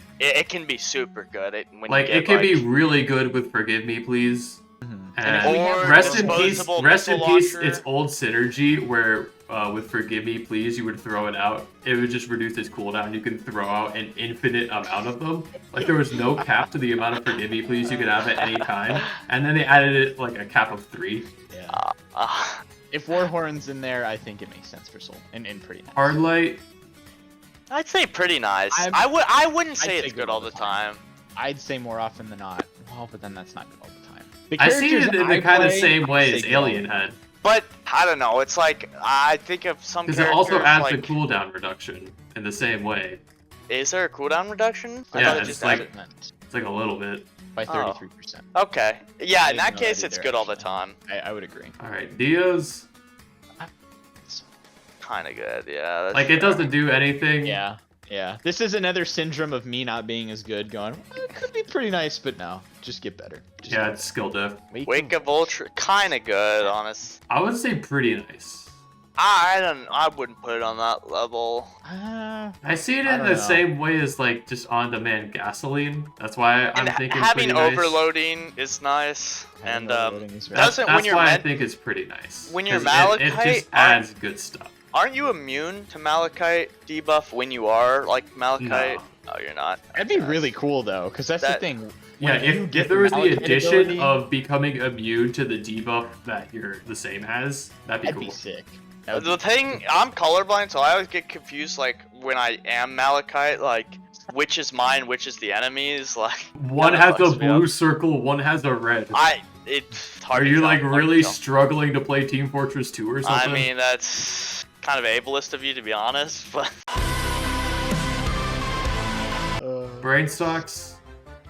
can be super good. When Like you get, it can be really good with Forgive Me Please. And Or rest in peace, disposable rest in missile peace. launcher. Its old synergy where with Forgive Me Please, you would throw it out. It would just reduce its cooldown. You can throw out an infinite amount of them. Like there was no cap to the amount of Forgive Me Please you could have at any time. And then they added it like a cap of 3. Yeah. If Warhorn's in there, I think it makes sense for Soul and pretty nice. Hard Light. I'd say pretty nice. I'm- I wouldn't say I'd it's good all the time. I'd say more often than not. Well, but then that's not good all the time. The I see it characters in the I kind of play, same I'd way say as good all the Alien time. had. But I don't know. It's like I think of some Because it characters also adds like. the cooldown reduction in the same way. Is there a cooldown reduction? I Yeah, thought it it's just like- added- It's like a little bit. by Oh. 33%. Okay. Yeah, in didn't that know case, that it's either, good all the actually. time. I would agree. Alright, Dio's. Kind of good. Yeah. That's Like it fair. doesn't do anything. Yeah. Yeah. This is another syndrome of me not being as good. Going, well, it could be pretty nice, but no, just get better. Just Yeah, it's skill diff. Wake of Ultra, kind of good, honest. I would say pretty nice. I wouldn't put it on that level. I see it I in don't the know. same way as like just on-demand gasoline. That's why I'm And thinking having pretty nice. overloading is nice, and Overloading is very- That's, doesn't that's when you're why I meant- think it's pretty nice. when you're 'Cause it Malachite, just adds good stuff. aren't you immune to Malachite debuff when you are like Malachite? No. Oh, you're not. That'd be really cool though, because that's the That- thing. Yeah, When you if get there was the Malachite addition ability, of becoming immune to the debuff that you're the same as, that'd be that'd cool. be sick. That would The be- thing, I'm colorblind, so I always get confused, like, when I am Malachite, like, which is mine, which is the enemy's, like... One kinda has a fucks me blue up. circle, one has a red. It's hard Are to you tell, like hard to really tell. struggling to play Team Fortress 2 or something? I mean, that's kind of ableist of you, to be honest, but... Brainstocks?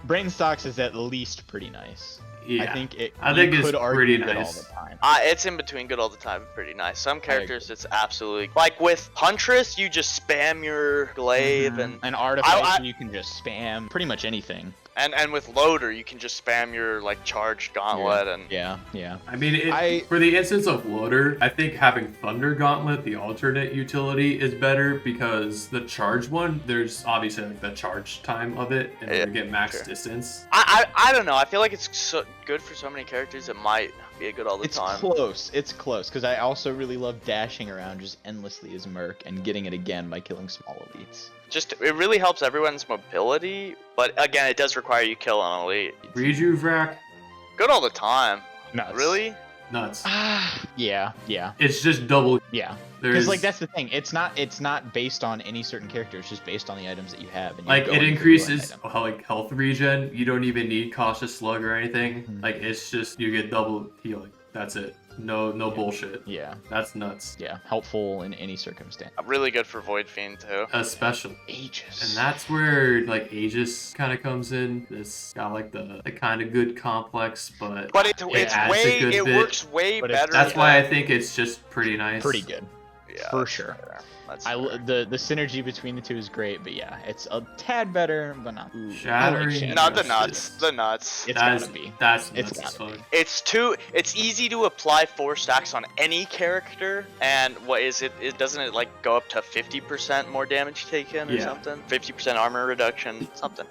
Brainstocks is at least pretty nice. Yeah. I think it. I you think it's could argue pretty good nice. all the time. It's in between good all the time and pretty nice. Some characters, it's absolutely... Like, with Huntress, you just spam your glaive, Mhm. and An artificer, I- you can just spam pretty much anything. and with Loader, you can just spam your, like, charged gauntlet, and... Yeah, yeah. I mean, I- for the instance of Loader, I think having Thunder Gauntlet, the alternate utility, is better because the charge one, there's obviously like the charge time of it, and Yeah, you get max sure. distance. I don't know. I feel like it's so good for so many characters. It might be good all the It's time. close. It's close because I also really love dashing around just endlessly as Merc and getting it again by killing small elites. Just it really helps everyone's mobility, but again, it does require you kill an elite. Rejuve Good all the time. Nuts. Really? nuts. Yeah, yeah, It's just double. yeah. There's Because like that's the thing. It's not based on any certain character. It's just based on the items that you have. And you're like it going for your increases item. like health regen. You don't even need cautious slug or anything. Mhm. Like it's just you get double healing. That's it. No bullshit. Yeah, That's nuts. yeah. Helpful in any circumstance. Really good for Void Fiend too. Especially. Aegis. And that's where like Aegis kind of comes in. It's got like the kind of good complex, but But it's adds a way good it bit. works way But it's- better. That's why I than- think it's just pretty nice. pretty good. yeah, for that's sure. fair. That's I fair. the synergy between the two is great, but yeah, it's a tad better, but not. Ooh, I like Shattering Shattering. Not the Justice. nuts. The nuts. It's That's gotta be. That's It's nuts as gotta fuck. It's easy to apply 4 stacks on any character, and what is it? It doesn't it like go up to 50% more damage taken or Yeah. something? 50% armor reduction, something.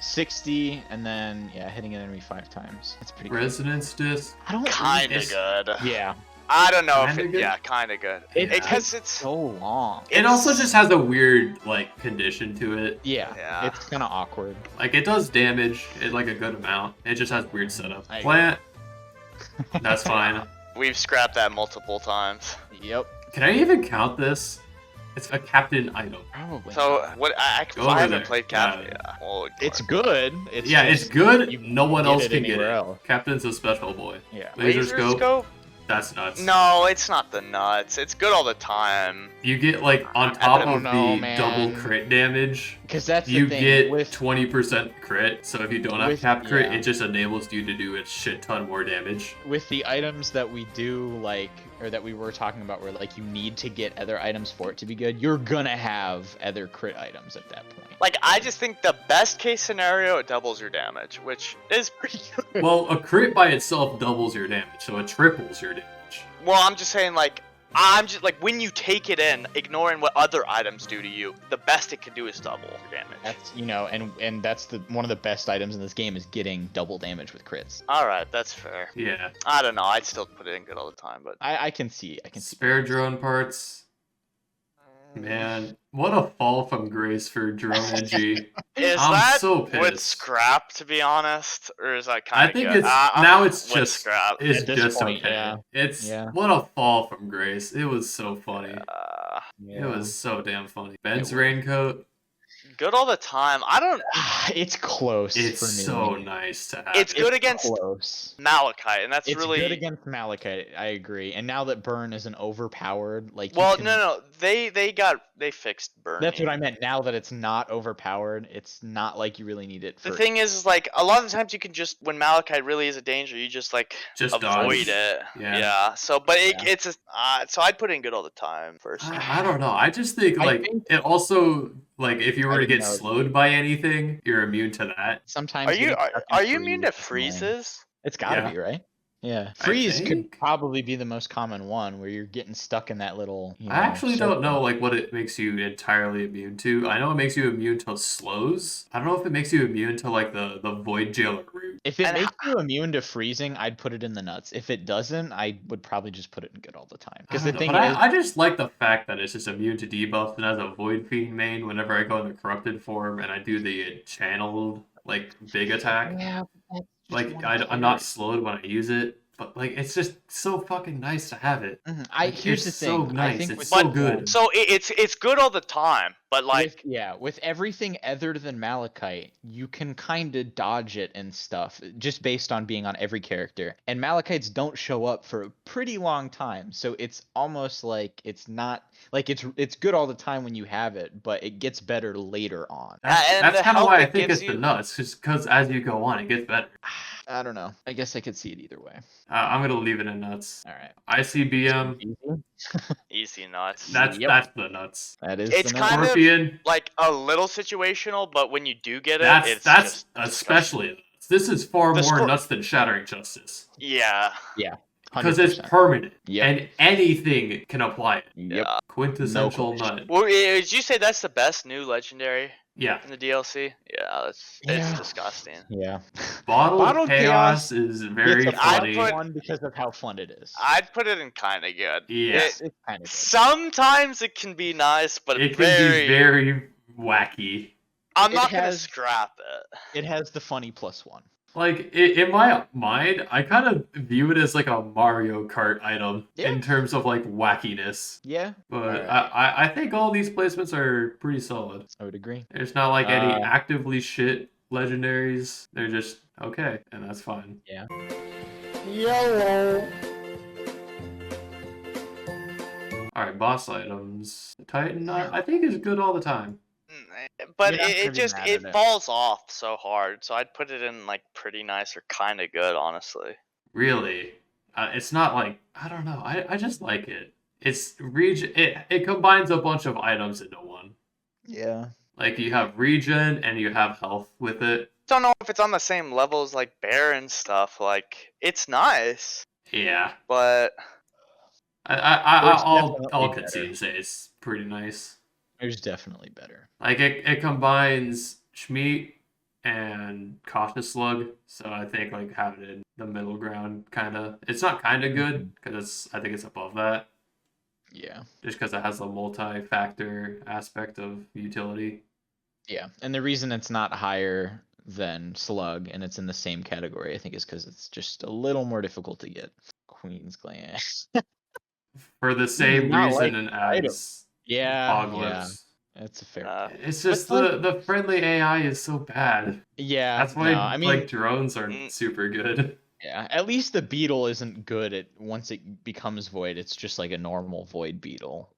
60, and then yeah, hitting an enemy 5 times. That's pretty good. Resonance disc. I don't. Kinda it's- good. Yeah. I don't know if Kinda it. good? Yeah, kinda good. It Because takes it's. so long. It also It's- just has a weird like condition to it. Yeah. Yeah. It's kind of awkward. Like it does damage, it like a good amount. It just has weird setup. I agree. Plant. That's fine. We've scrapped that multiple times. Yep. Can I even count this? It's a captain item. Probably. So what? I Go over haven't there. played Captain. Yeah. Yeah. Well, it's good. Yeah, it's good. you No one get else it can get anywhere it. else. Captain's a special boy. Yeah. Laser scope. That's nuts. No, it's not the nuts. It's good all the time. You get like on top don't of know, the man. double crit damage. Because that's You the thing. get with 20% crit, so if you don't have with- cap crit, yeah. it just enables you to do a shit ton more damage. with the items that we do like, or that we were talking about, where like you need to get other items for it to be good, you're gonna have other crit items at that point. Like, I just think the best case scenario, it doubles your damage, which is pretty good. Well, a crit by itself doubles your damage, so it triples your damage. Well, I'm just saying, like, I'm just like, when you take it in, ignoring what other items do to you, the best it can do is double your damage. That's and that's one of the best items in this game is getting double damage with crits. All right, that's fair. Yeah. I don't know. I'd still put it in good all the time, but I can see. Spare drone parts. Man, what a fall from grace for drone NG. is I'm that so with pissed. scrap, to be honest, or is that kind I of think good? it's I'm now it's with just scrap. it's At this just point, okay. yeah. It's Yeah. what a fall from grace. It was so funny. Yeah. It was so damn funny. Ben's was. raincoat. Good all the time. I don't. It's close It's for me. so nice to have. It's it. good against close. Malachite, and that's It's really good against Malachite. I agree. And now that Burn isn't overpowered, like you well. can- No. They fixed burning. That's what I meant. Now that it's not overpowered, it's not like you really need it. For... The thing is, like, a lot of the times you can just, when Malachite really is a danger, you just like Just avoid dodge. it. Yeah. So, but Yeah. it's a, so I'd put in good all the time first. I don't know. I just think I like think- it also like if you were I to didn't get know. slowed by anything, you're immune to that. Sometimes Are you getting stuck in are you immune to freeze is annoying. freezes? It's gotta Yeah. be, right? Yeah. I Freeze could think. probably be the most common one where you're getting stuck in that little. I actually don't know like what it makes you entirely immune to. I know it makes you immune to slows. I don't know if it makes you immune to like the void jailer route. If it And makes you immune to freezing, I'd put it in the nuts. If it doesn't, I would probably just put it in good all the time. Because I the don't thing know, but is, I just like the fact that it's just immune to debuffs and as a void fiend main, whenever I go in the corrupted form and I do the channeled like big attack, yeah, but that's just like one I'm not character. slowed when I use it. But like it's just so fucking nice to have it. Mhm. it's Here's the thing. so nice. I think It's with so good. So it's good all the time, but like with everything other than Malachite, you can kind of dodge it and stuff just based on being on every character. And Malachites don't show up for a pretty long time, so it's almost like it's not like it's good all the time when you have it, but it gets better later on. and That's the kind of help why I it think gives it's the you- nuts, just because as you go on, it gets better. I don't know. I guess I could see it either way. I'm gonna leave it in nuts. All right. ICBM, easy nuts. that's the nuts. That is. It's the kind of- Scorpion, Like a little situational, but when you do get it, that's it's just especially nuts. This is far The more nuts than Shattering Justice yeah. because it's 100%. permanent Yep. and anything can apply it. Yep. Yeah. Quintessential No nut. Well, did you say that's the best new legendary Yeah, in the DLC? Yeah, it's Yeah. disgusting. Yeah. Bottled Bottled Chaos is very It's a I'd funny. put- one because of how fun it is. I'd put it in kind of good. Yeah. It- It's kind of. sometimes it can be nice, but It can very. be very wacky. I'm It not gonna has- scrap it. It has the funny +1. Like in my mind, I kind of view it as like a Mario Kart item Yeah. in terms of like wackiness. Yeah, But Alright. I think all these placements are pretty solid. I would agree. There's not like any Uh, actively shit legendaries. They're just okay, and that's fine. Yellow. Alright, boss items. Titan Knot, I think is good all the time. But You're not gonna it be just mad it at it. falls off so hard, so I'd put it in like pretty nice or kind of good, honestly. Really. It's not like I don't know. I just like it. It's region. It combines a bunch of items into one. Yeah. Like you have regen and you have health with it. Don't know if it's on the same level as like Bear and stuff. Like it's nice, Yeah. but I'll definitely concede better. and say it's pretty nice. There's definitely better. Like it combines Schmeat and Cautious Slug, so I think like having it in the middle ground kind of. It's not kind of good because I think it's above that, Yeah. just because it has the multi-factor aspect of utility. Yeah. And the reason it's not higher than Slug and it's in the same category, I think, is because it's just a little more difficult to get. Queen's Glance. For the same Not reason like as yeah. Hogwarts. Yeah. That's a fair. It's just But, the friendly AI is so bad. Yeah. That's why no, I mean, like drones aren't Mm. super good. Yeah, at least the beetle isn't good at once it becomes void. It's just like a normal void beetle,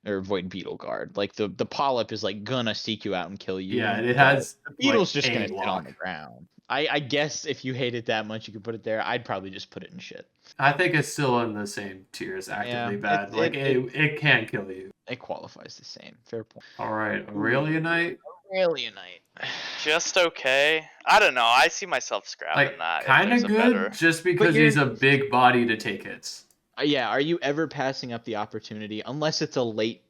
or void beetle guard. Like the polyp is like gonna seek you out and kill you. Yeah, and it but has the beetle's like, just gonna a sit lock. on the ground. I guess if you hate it that much, you could put it there. I'd probably just put it in shit. I think it's still in the same tier as actively bad. It can kill you. It qualifies the same. Fair point. All right, Aurelionite. Aurelionite. Just okay. I don't know. I see myself scrapping Like that. if kind there's of a good, better- just because he's a big body to take hits. Yeah, are you ever passing up the opportunity unless it's a late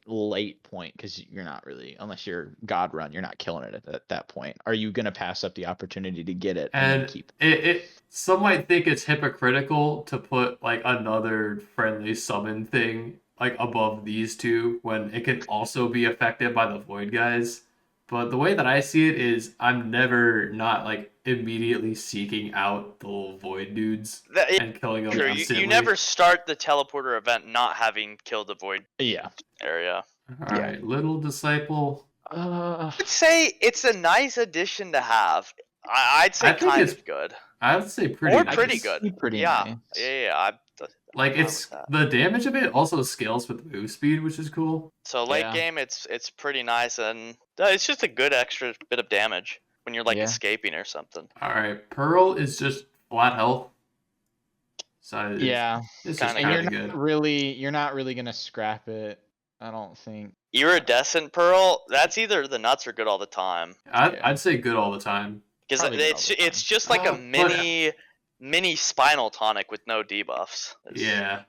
point because you're not really unless you're God Run, you're not killing it at that point. Are you gonna pass up the opportunity to get it and then keep it? Some might think it's hypocritical to put like another friendly summon thing like above these two when it can also be affected by the void guys. But the way that I see it is I'm never not like immediately seeking out the little void dudes and killing them True. instantly. You never start the teleporter event not having killed the void area. All right, little disciple. I would say it's a nice addition to have. I'd say I think kind it's of good. I would say pretty Or nice. pretty good. pretty Yeah. nice. Yeah. Like fine it's with that. the damage of it also scales with move speed, which is cool. So late Yeah. game, it's pretty nice, and it's just a good extra bit of damage when you're like Yeah. escaping or something. All right, Pearl is just flat health. So it's just Kinda kind And of you're good. not really gonna scrap it. I don't think. Iridescent Pearl, that's either the nuts or good all the time. I'd say good all the time. Because Probably good all it's the time. it's just like a But- mini spinal tonic with no debuffs. Yeah.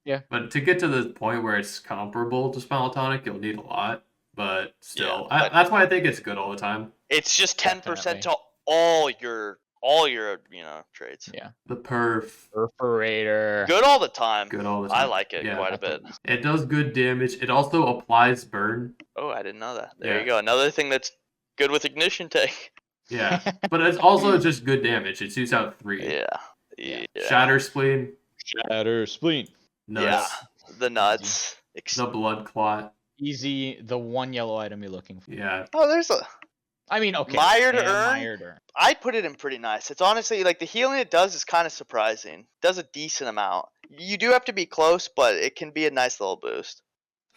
Yeah. But to get to the point where it's comparable to Spinal Tonic, you'll need a lot. But still, Yeah, but- that's why I think it's good all the time. It's just 10% Definitely. to all your traits. Yeah. The perf, Perforator. Good all the time. good all the time. I like it Yeah. quite a bit. It does good damage. It also applies burn. Oh, I didn't know that. There Yeah. you go. Another thing that's good with ignition tank. Yeah. But it's also just good damage. It shoots out 3. Yeah. Yeah. Yeah. Shatter Spleen, Shatter spleen. nuts. The nuts. The blood clot. Easy. The one yellow item you're looking for. Yeah. Oh, there's a. I mean, okay. Mired and Urn? Mired Urn. I put it in pretty nice. It's honestly like the healing it does is kind of surprising. It does a decent amount. You do have to be close, but it can be a nice little boost.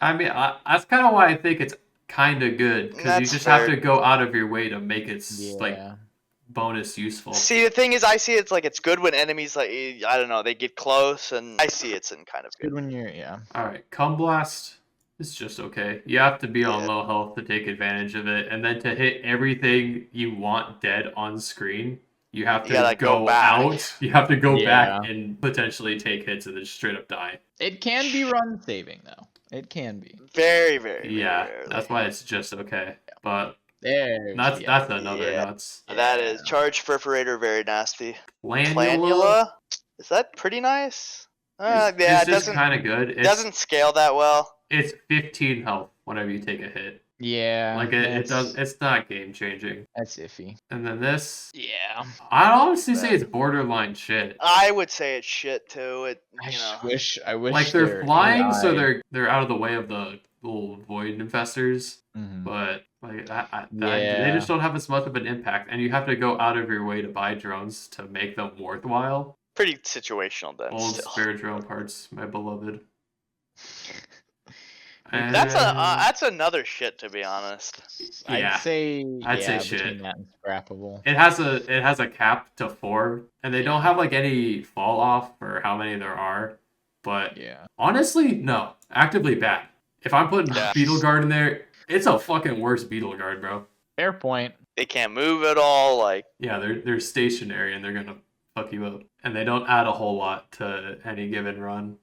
I mean, that's kind of why I think it's kind of good because you That's just have fair. to go out of your way to make it Yeah. like bonus useful. See, the thing is, I see it's like it's good when enemies like I don't know they get close, and I see it's in kind of Good good. when you're All right, Cum Blast is just okay. You have to be on Yeah. low health to take advantage of it, and then to hit everything you want dead on screen, you have You to gotta go go back. out. You have to go Yeah. back and potentially take hits and then straight up die. It can be run saving though. It can be. Very, very. Yeah, very rarely. that's why it's just okay. But There. that's another Yeah. nuts. That is charge perforator, very nasty. Planula Planula, is that pretty nice? Yeah, it's it just doesn't kind of good. It doesn't scale that well. It's 15 health whenever you take a hit. Yeah. Like it that's- does. It's not game changing. That's iffy. And then this, Yeah. I'd honestly say it's borderline shit. I would say it's shit too. It I you know. wish. Like they're flying, so AI. they're out of the way of the little void infestors. Mhm. But like they Yeah. just don't have as much of an impact, and you have to go out of your way to buy drones to make them worthwhile. Pretty situational then. Old Still. spare drone parts, my beloved. That's another shit to be honest. Yeah. I'd say. I'd say yeah, shit. between that and scrappable. It has a cap to 4, and they don't have like any fall off for how many there are. But Yeah. honestly, no, actively bad. If I'm putting Yeah. Beetle Guard in there, it's a fucking worse Beetle Guard, bro. Fair point. They can't move at all. Like Yeah, they're stationary and they're gonna fuck you up, and they don't add a whole lot to any given run.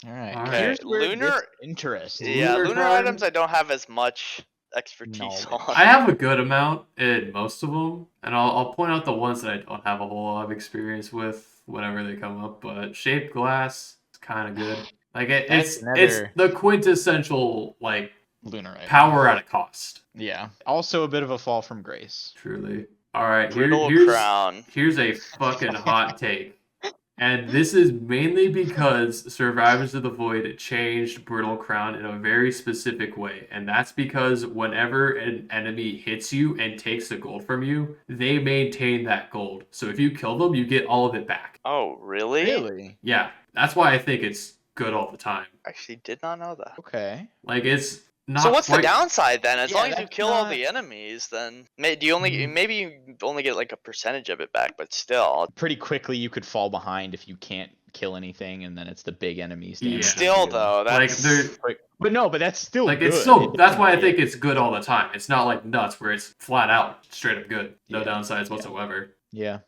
All right. All right. Here's where Lunar- this interesting. yeah, Lunar lunar card? items I don't have as much expertise No. on. I have a good amount in most of them, and I'll point out the ones that I don't have a whole lot of experience with whenever they come up. But Shaped Glass is kind of good. Like it's another- the quintessential like Lunar item. power at a cost. Yeah. Also a bit of a fall from grace. Truly. All right, Brittle here's crown. here's a fucking hot take, And this is mainly because Survivors of the Void changed Brittle Crown in a very specific way. And that's because whenever an enemy hits you and takes the gold from you, they maintain that gold. So if you kill them, you get all of it back. Oh, really? Really? Yeah, that's why I think it's good all the time. Actually, did not know that. Okay. Like, it's not So what's quite... the downside then? As Yeah, long as you that's kill all not- the enemies, then do you only maybe you only get like a percentage of it back, but still. Pretty quickly, you could fall behind if you can't kill anything, and then it's the big enemies. Yeah. Still though, Like, that's they're... But that's still Like, good. it's still... That's why I think it's good all the time. It's not like Nuts, where it's flat out straight up good. No Yeah. downsides whatsoever. Yeah.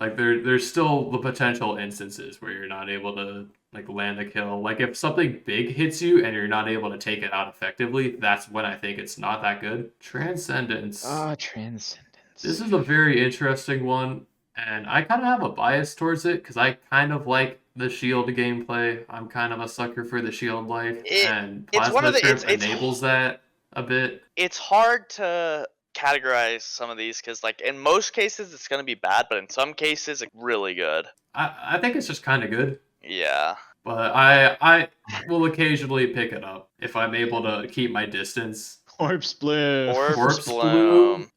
Like, there's still the potential instances where you're not able to, like, land the kill. Like, if something big hits you and you're not able to take it out effectively, that's when I think it's not that good. Transcendence. Transcendence. This is a very interesting one, and I kind of have a bias towards it, because I kind of like the shield gameplay. I'm kind of a sucker for the shield life, and it's one of Plasma the- Trip it's- enables that a bit. it's hard to categorize some of these because like in most cases it's gonna be bad, but in some cases it's really good. I think it's just kind of good. Yeah. But I will occasionally pick it up if I'm able to keep my distance. Corpse Bloom. Corpse Bloom.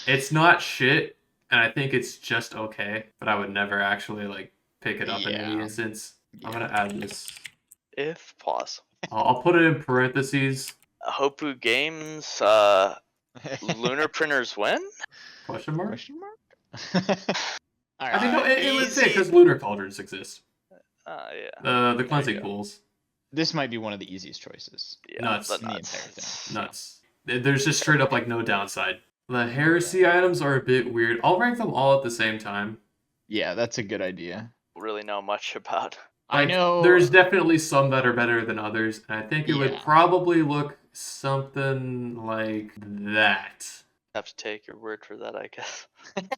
It's not shit, and I think it's just okay, but I would never actually like pick it up in any Yeah. instance. I'm gonna add this. If possible. I'll put it in parentheses. Hopu Games, Lunar Printers win? Question mark? Question mark? I think no, it would fit easy. because lunar cauldrons exist. Yeah. The cleansing you go. pools. This might be one of the easiest choices. Yeah, Nuts. the In the nuts. entire thing. Nuts. There's just straight up like no downside. The heresy items are a bit weird. I'll rank them all at the same time. Yeah, that's a good idea. Really know much about. I Like, know. there's definitely some that are better than others, and I think it would Yeah. probably look something like that. Have to take your word for that, I guess.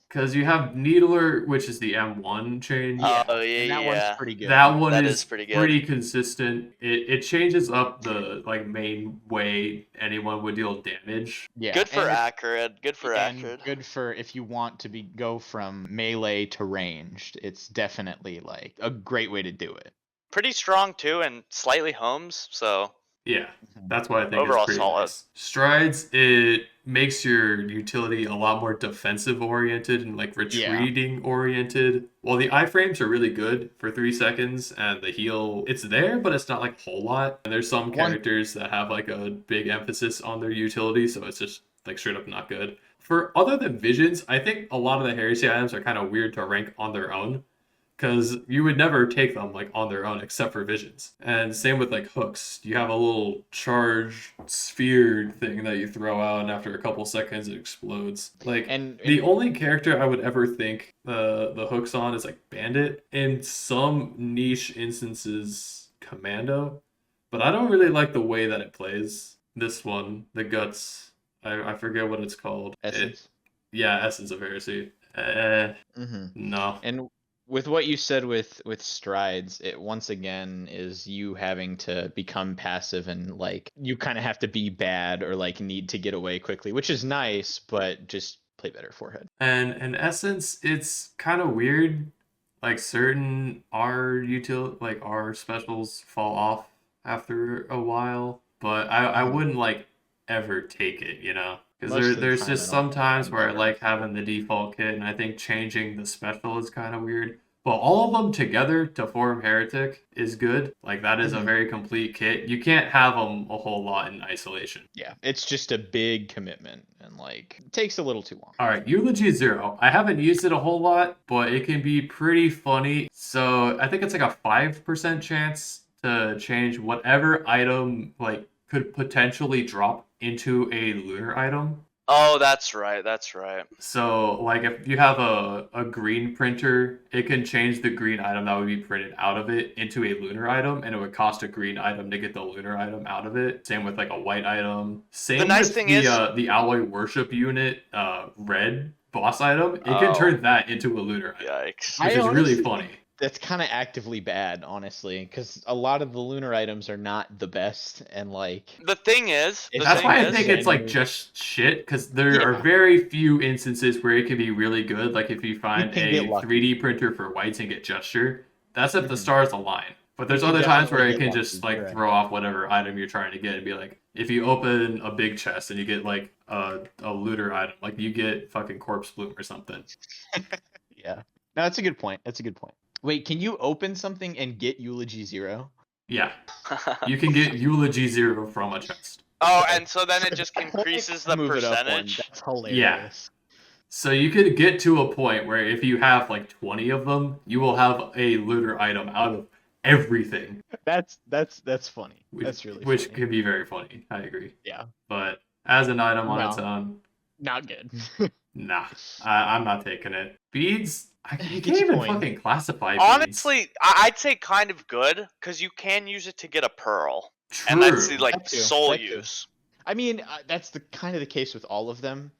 Because you have Needler, which is the M1 change. Oh yeah, and that yeah. one's pretty good. That one That is is pretty good. pretty consistent. It changes up the like main way anyone would deal damage. Yeah. Good for and- accurate. Good for and accurate. good for if you want to go from melee to ranged. It's definitely like a great way to do it. Pretty strong too, and slightly homes. So Yeah, that's why I think Overall it's pretty solid. nice. Strides, it makes your utility a lot more defensive oriented and like retreating oriented. While the iframes are really good for 3 seconds and the heal, it's there, but it's not like a whole lot. And there's some characters that have like a big emphasis on their utility, so it's just like straight up not good. For other than visions, I think a lot of the heresy items are kind of weird to rank on their own, because you would never take them like on their own except for visions. And same with like hooks. You have a little charge sphere thing that you throw out, and after a couple seconds it explodes. Like, And the only character I would ever think the hooks on is like Bandit. In some niche instances, Commando. But I don't really like the way that it plays. This one, the Guts. I forget what it's called. Essence. Yeah, Essence of Heresy. No. And with what you said with strides, it once again is you having to become passive and like you kind of have to be bad or like need to get away quickly, which is nice, but just play better forehead. And in Essence, it's kind of weird. Like certain R specials fall off after a while, but I wouldn't like ever take it, you know? Most Because of the there's time, just I don't sometimes think where I I'm like having the default kit, and I think changing the special is kind of weird. But all of them together to form Heretic is good. Like, that is a very complete kit. You can't have them a whole lot in isolation. Yeah, it's just a big commitment and like it takes a little too long. All right, Eulogy 0. I haven't used it a whole lot, but it can be pretty funny. So I think it's like a 5% chance to change whatever item like could potentially drop into a lunar item. Oh, that's right. That's right. So, like, if you have a green printer, it can change the green item that would be printed out of it into a lunar item, and it would cost a green item to get the lunar item out of it. Same with, like, a white item. Same The nice with thing the, is- the Alloy Worship Unit red boss item. It can turn that into a lunar item, Yikes. which is really funny. That's kind of actively bad, honestly, because a lot of the lunar items are not the best, and like The thing is, That's why I think it's like just shit, because there are very few instances where it can be really good. Like if you find can a get lucky. 3D printer for whites and get gesture, That's if the stars align. But there's You can other times where definitely it can get just lucky, like right. throw off whatever item you're trying to get and be like, if you open a big chest and you get like a looter item, like you get fucking corpse bloom or something. Yeah. No, that's a good point. That's a good point. Wait, can you open something and get Eulogy 0? Yeah, you can get Eulogy 0 from a chest. Oh, and so then it just increases the Move it up one. percentage. That's hilarious. So you could get to a point where if you have like 20 of them, you will have a looter item out of everything. That's funny. That's really which funny. could be very funny. I agree. Yeah. But as an item on No. its own, Not good. nah, I'm not taking it. Beads, you It's can't even fine. fucking classify beads. Honestly, I'd say kind of good because you can use it to get a pearl, True. and that's the like That too, sole that too. use. I mean, that's the kind of the case with all of them.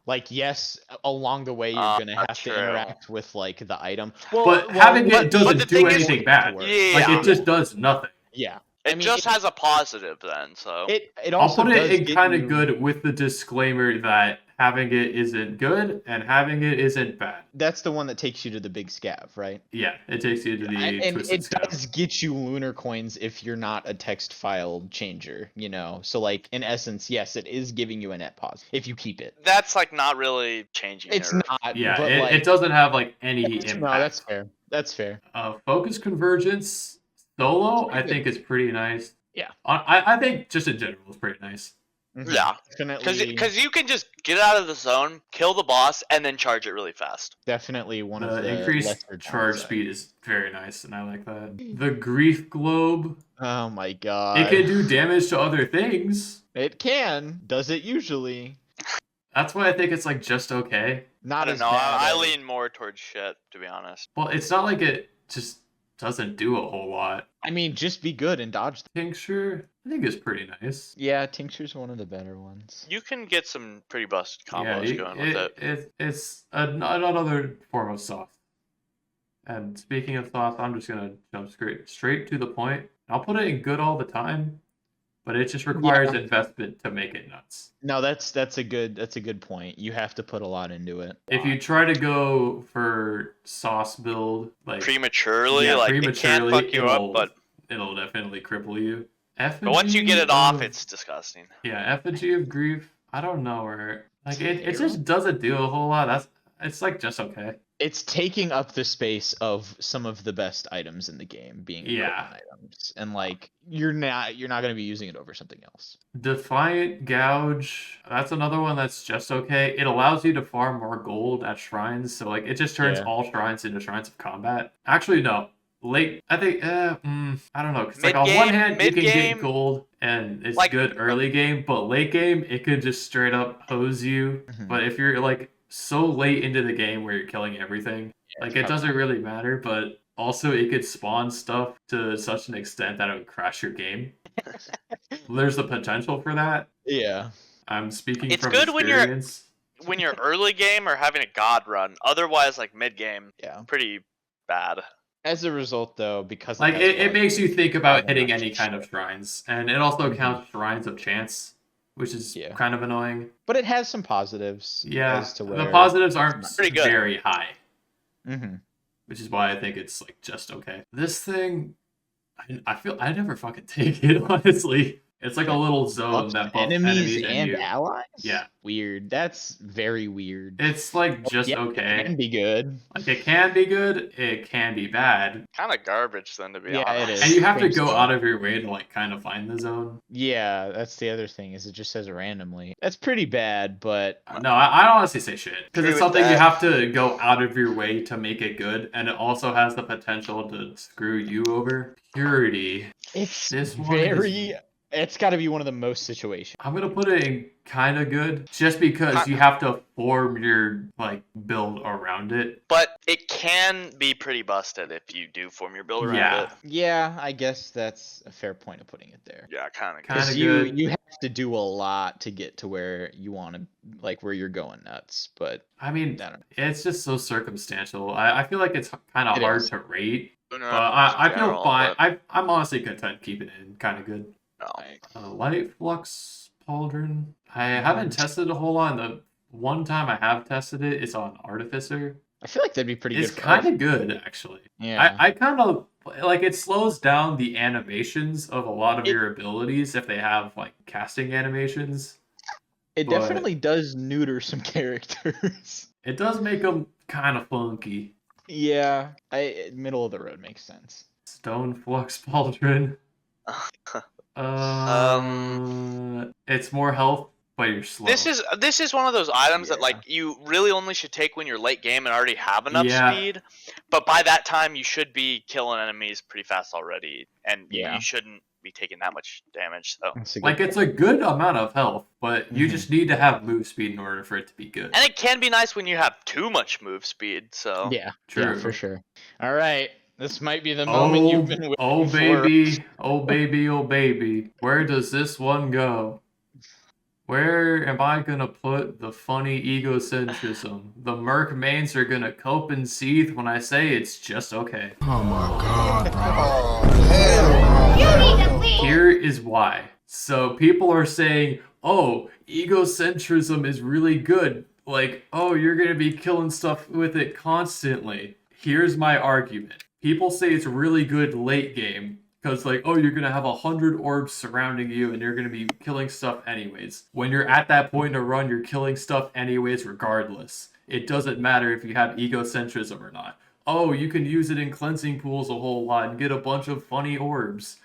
Like, yes, along the way you're gonna have true. to interact with like the item. But having it doesn't the do thing is- anything bad. Yeah. Like it just does nothing. Yeah. It I mean, just has a positive then, so. It I'll also put it does in get kind of you- good with the disclaimer that having it isn't good and having it isn't bad. That's the one that takes you to the big scav, right? Yeah, it takes you to the And twisted it scav. does get you lunar coins if you're not a text file changer, you know. So like in essence, yes, it is giving you a net pos if you keep it. That's like not really changing It's your... not. Yeah, but like, it doesn't have like any impact. No, that's fair. That's fair. Focus convergence solo, I Pretty think is pretty nice. Yeah. I think just in general is pretty nice. Mhm. Yeah. Definitely. Because you can just get out of the zone, kill the boss, and then charge it really fast. Definitely one of the The increased lesser charge downsides. speed is very nice, and I like that. The grief globe, Oh my god. it can do damage to other things. It can. Does it usually? That's why I think it's like just okay. Not I don't as know. bad I as- lean more towards shit, to be honest. Well, it's not like it just doesn't do a whole lot. I mean, just be good and dodge them. Tincture, I think is pretty nice. Yeah, Tincture's one of the better ones. You can get some pretty busted combos Yeah, going with it. it's another form of soft. And speaking of soft, I'm just gonna jump straight to the point. I'll put it in good all the time, but it just requires investment to make it nuts. No, that's a good point. You have to put a lot into it. If you try to go for sauce build, like Prematurely, yeah, like it can prematurely, fuck you up, but it'll definitely cripple you. once you get it off, it's disgusting. yeah, effigy of grief. I don't know where like it just doesn't do a whole lot. It's like just okay. It's taking up the space of some of the best items in the game, being Yeah. broken items, and like you're not going to be using it over something else. Defiant Gouge, that's another one that's just okay. It allows you to farm more gold at shrines, so like it just turns Yeah. all shrines into shrines of combat. Actually, no. Late, I think, I don't know, because like on one Mid-game- hand you can mid-game, get gold and it's like- good early game, but late game it could just straight up hose you. Mhm. But if you're like so late into the game where you're killing everything, Yeah, like it's it tough. doesn't really matter. But also it could spawn stuff to such an extent that it would crash your game. There's the potential for that. Yeah. I'm speaking It's from good when you're- experience. When you're early game or having a god run, otherwise, like mid game, Yeah. pretty bad. As a result, though, because Like has it makes you quality, think about I'm hitting not any too kind sure. of shrines, and it also Mhm. counts shrines of chance, which is Yeah. kind of annoying. But it has some positives. Yeah, as to the where positives aren't it's pretty good. very high, Mm-hmm. which is why I think it's like just okay. This thing, I feel I never fucking take it honestly. It's like a little zone that buffs enemies and and you. allies. Yeah. Weird. That's very weird. It's like just Yeah, okay. It can be good. Like it can be good, it can be bad, Kind of garbage, then, to be Yeah, it honest. is. and you have to Thanks go to- out of your way to like kind of find the zone. Yeah, that's the other thing. Is it just says randomly. That's pretty bad, but No, I honestly say shit because Agree it's with something you that. have to go out of your way to make it good, and it also has the potential to screw you over. Purity. it's This one very. is- It's got to be one of the most situations. I'm gonna put it in kind of good, just because you have to form your like build around it. But it can be pretty busted if you do form your build around Yeah. it. Yeah, I guess that's a fair point of putting it there. Yeah, kind of. Kinda Because good. you have to do a lot to get to where you want to, like where you're going nuts. But I mean, I don't know. it's just so circumstantial. I feel like it's kind of It hard is. to rate, but Lunar I in feel general, fine. but I'm honestly content keeping it in kind of good. no. Light Flux Pauldron. I haven't tested a whole lot. And the one time I have tested it, it's on Artificer. I feel like that'd be pretty good. It's kind of good, actually. Yeah. I kind of like it slows down the animations of a lot of your abilities if they have like casting animations. It definitely does neuter some characters. It does make them kind of funky. Yeah, middle of the road makes sense. Stone Flux Pauldron. It's more health, but you're slow. This is one of those items that like you really only should take when you're late game and already have enough speed. But by that time, you should be killing enemies pretty fast already, and you shouldn't be taking that much damage. So like it's a good amount of health, but you just need to have move speed in order for it to be good. And it can be nice when you have too much move speed. So yeah, true, yeah, for sure. All right. This might be the moment you've been waiting oh for. baby, oh baby, oh baby. Where does this one go? Where am I gonna put the funny egocentrism? The Merc mains are gonna cope and seethe when I say it's just okay. Oh my god, bro. Here is why. So people are saying, oh, egocentrism is really good. Like, oh, you're gonna be killing stuff with it constantly. Here's my argument. People say it's really good late game. Because like, oh, you're going to have 100 orbs surrounding you and you're going to be killing stuff anyways. When you're at that point in a run, you're killing stuff anyways regardless. It doesn't matter if you have egocentrism or not. Oh, you can use it in cleansing pools a whole lot and get a bunch of funny orbs.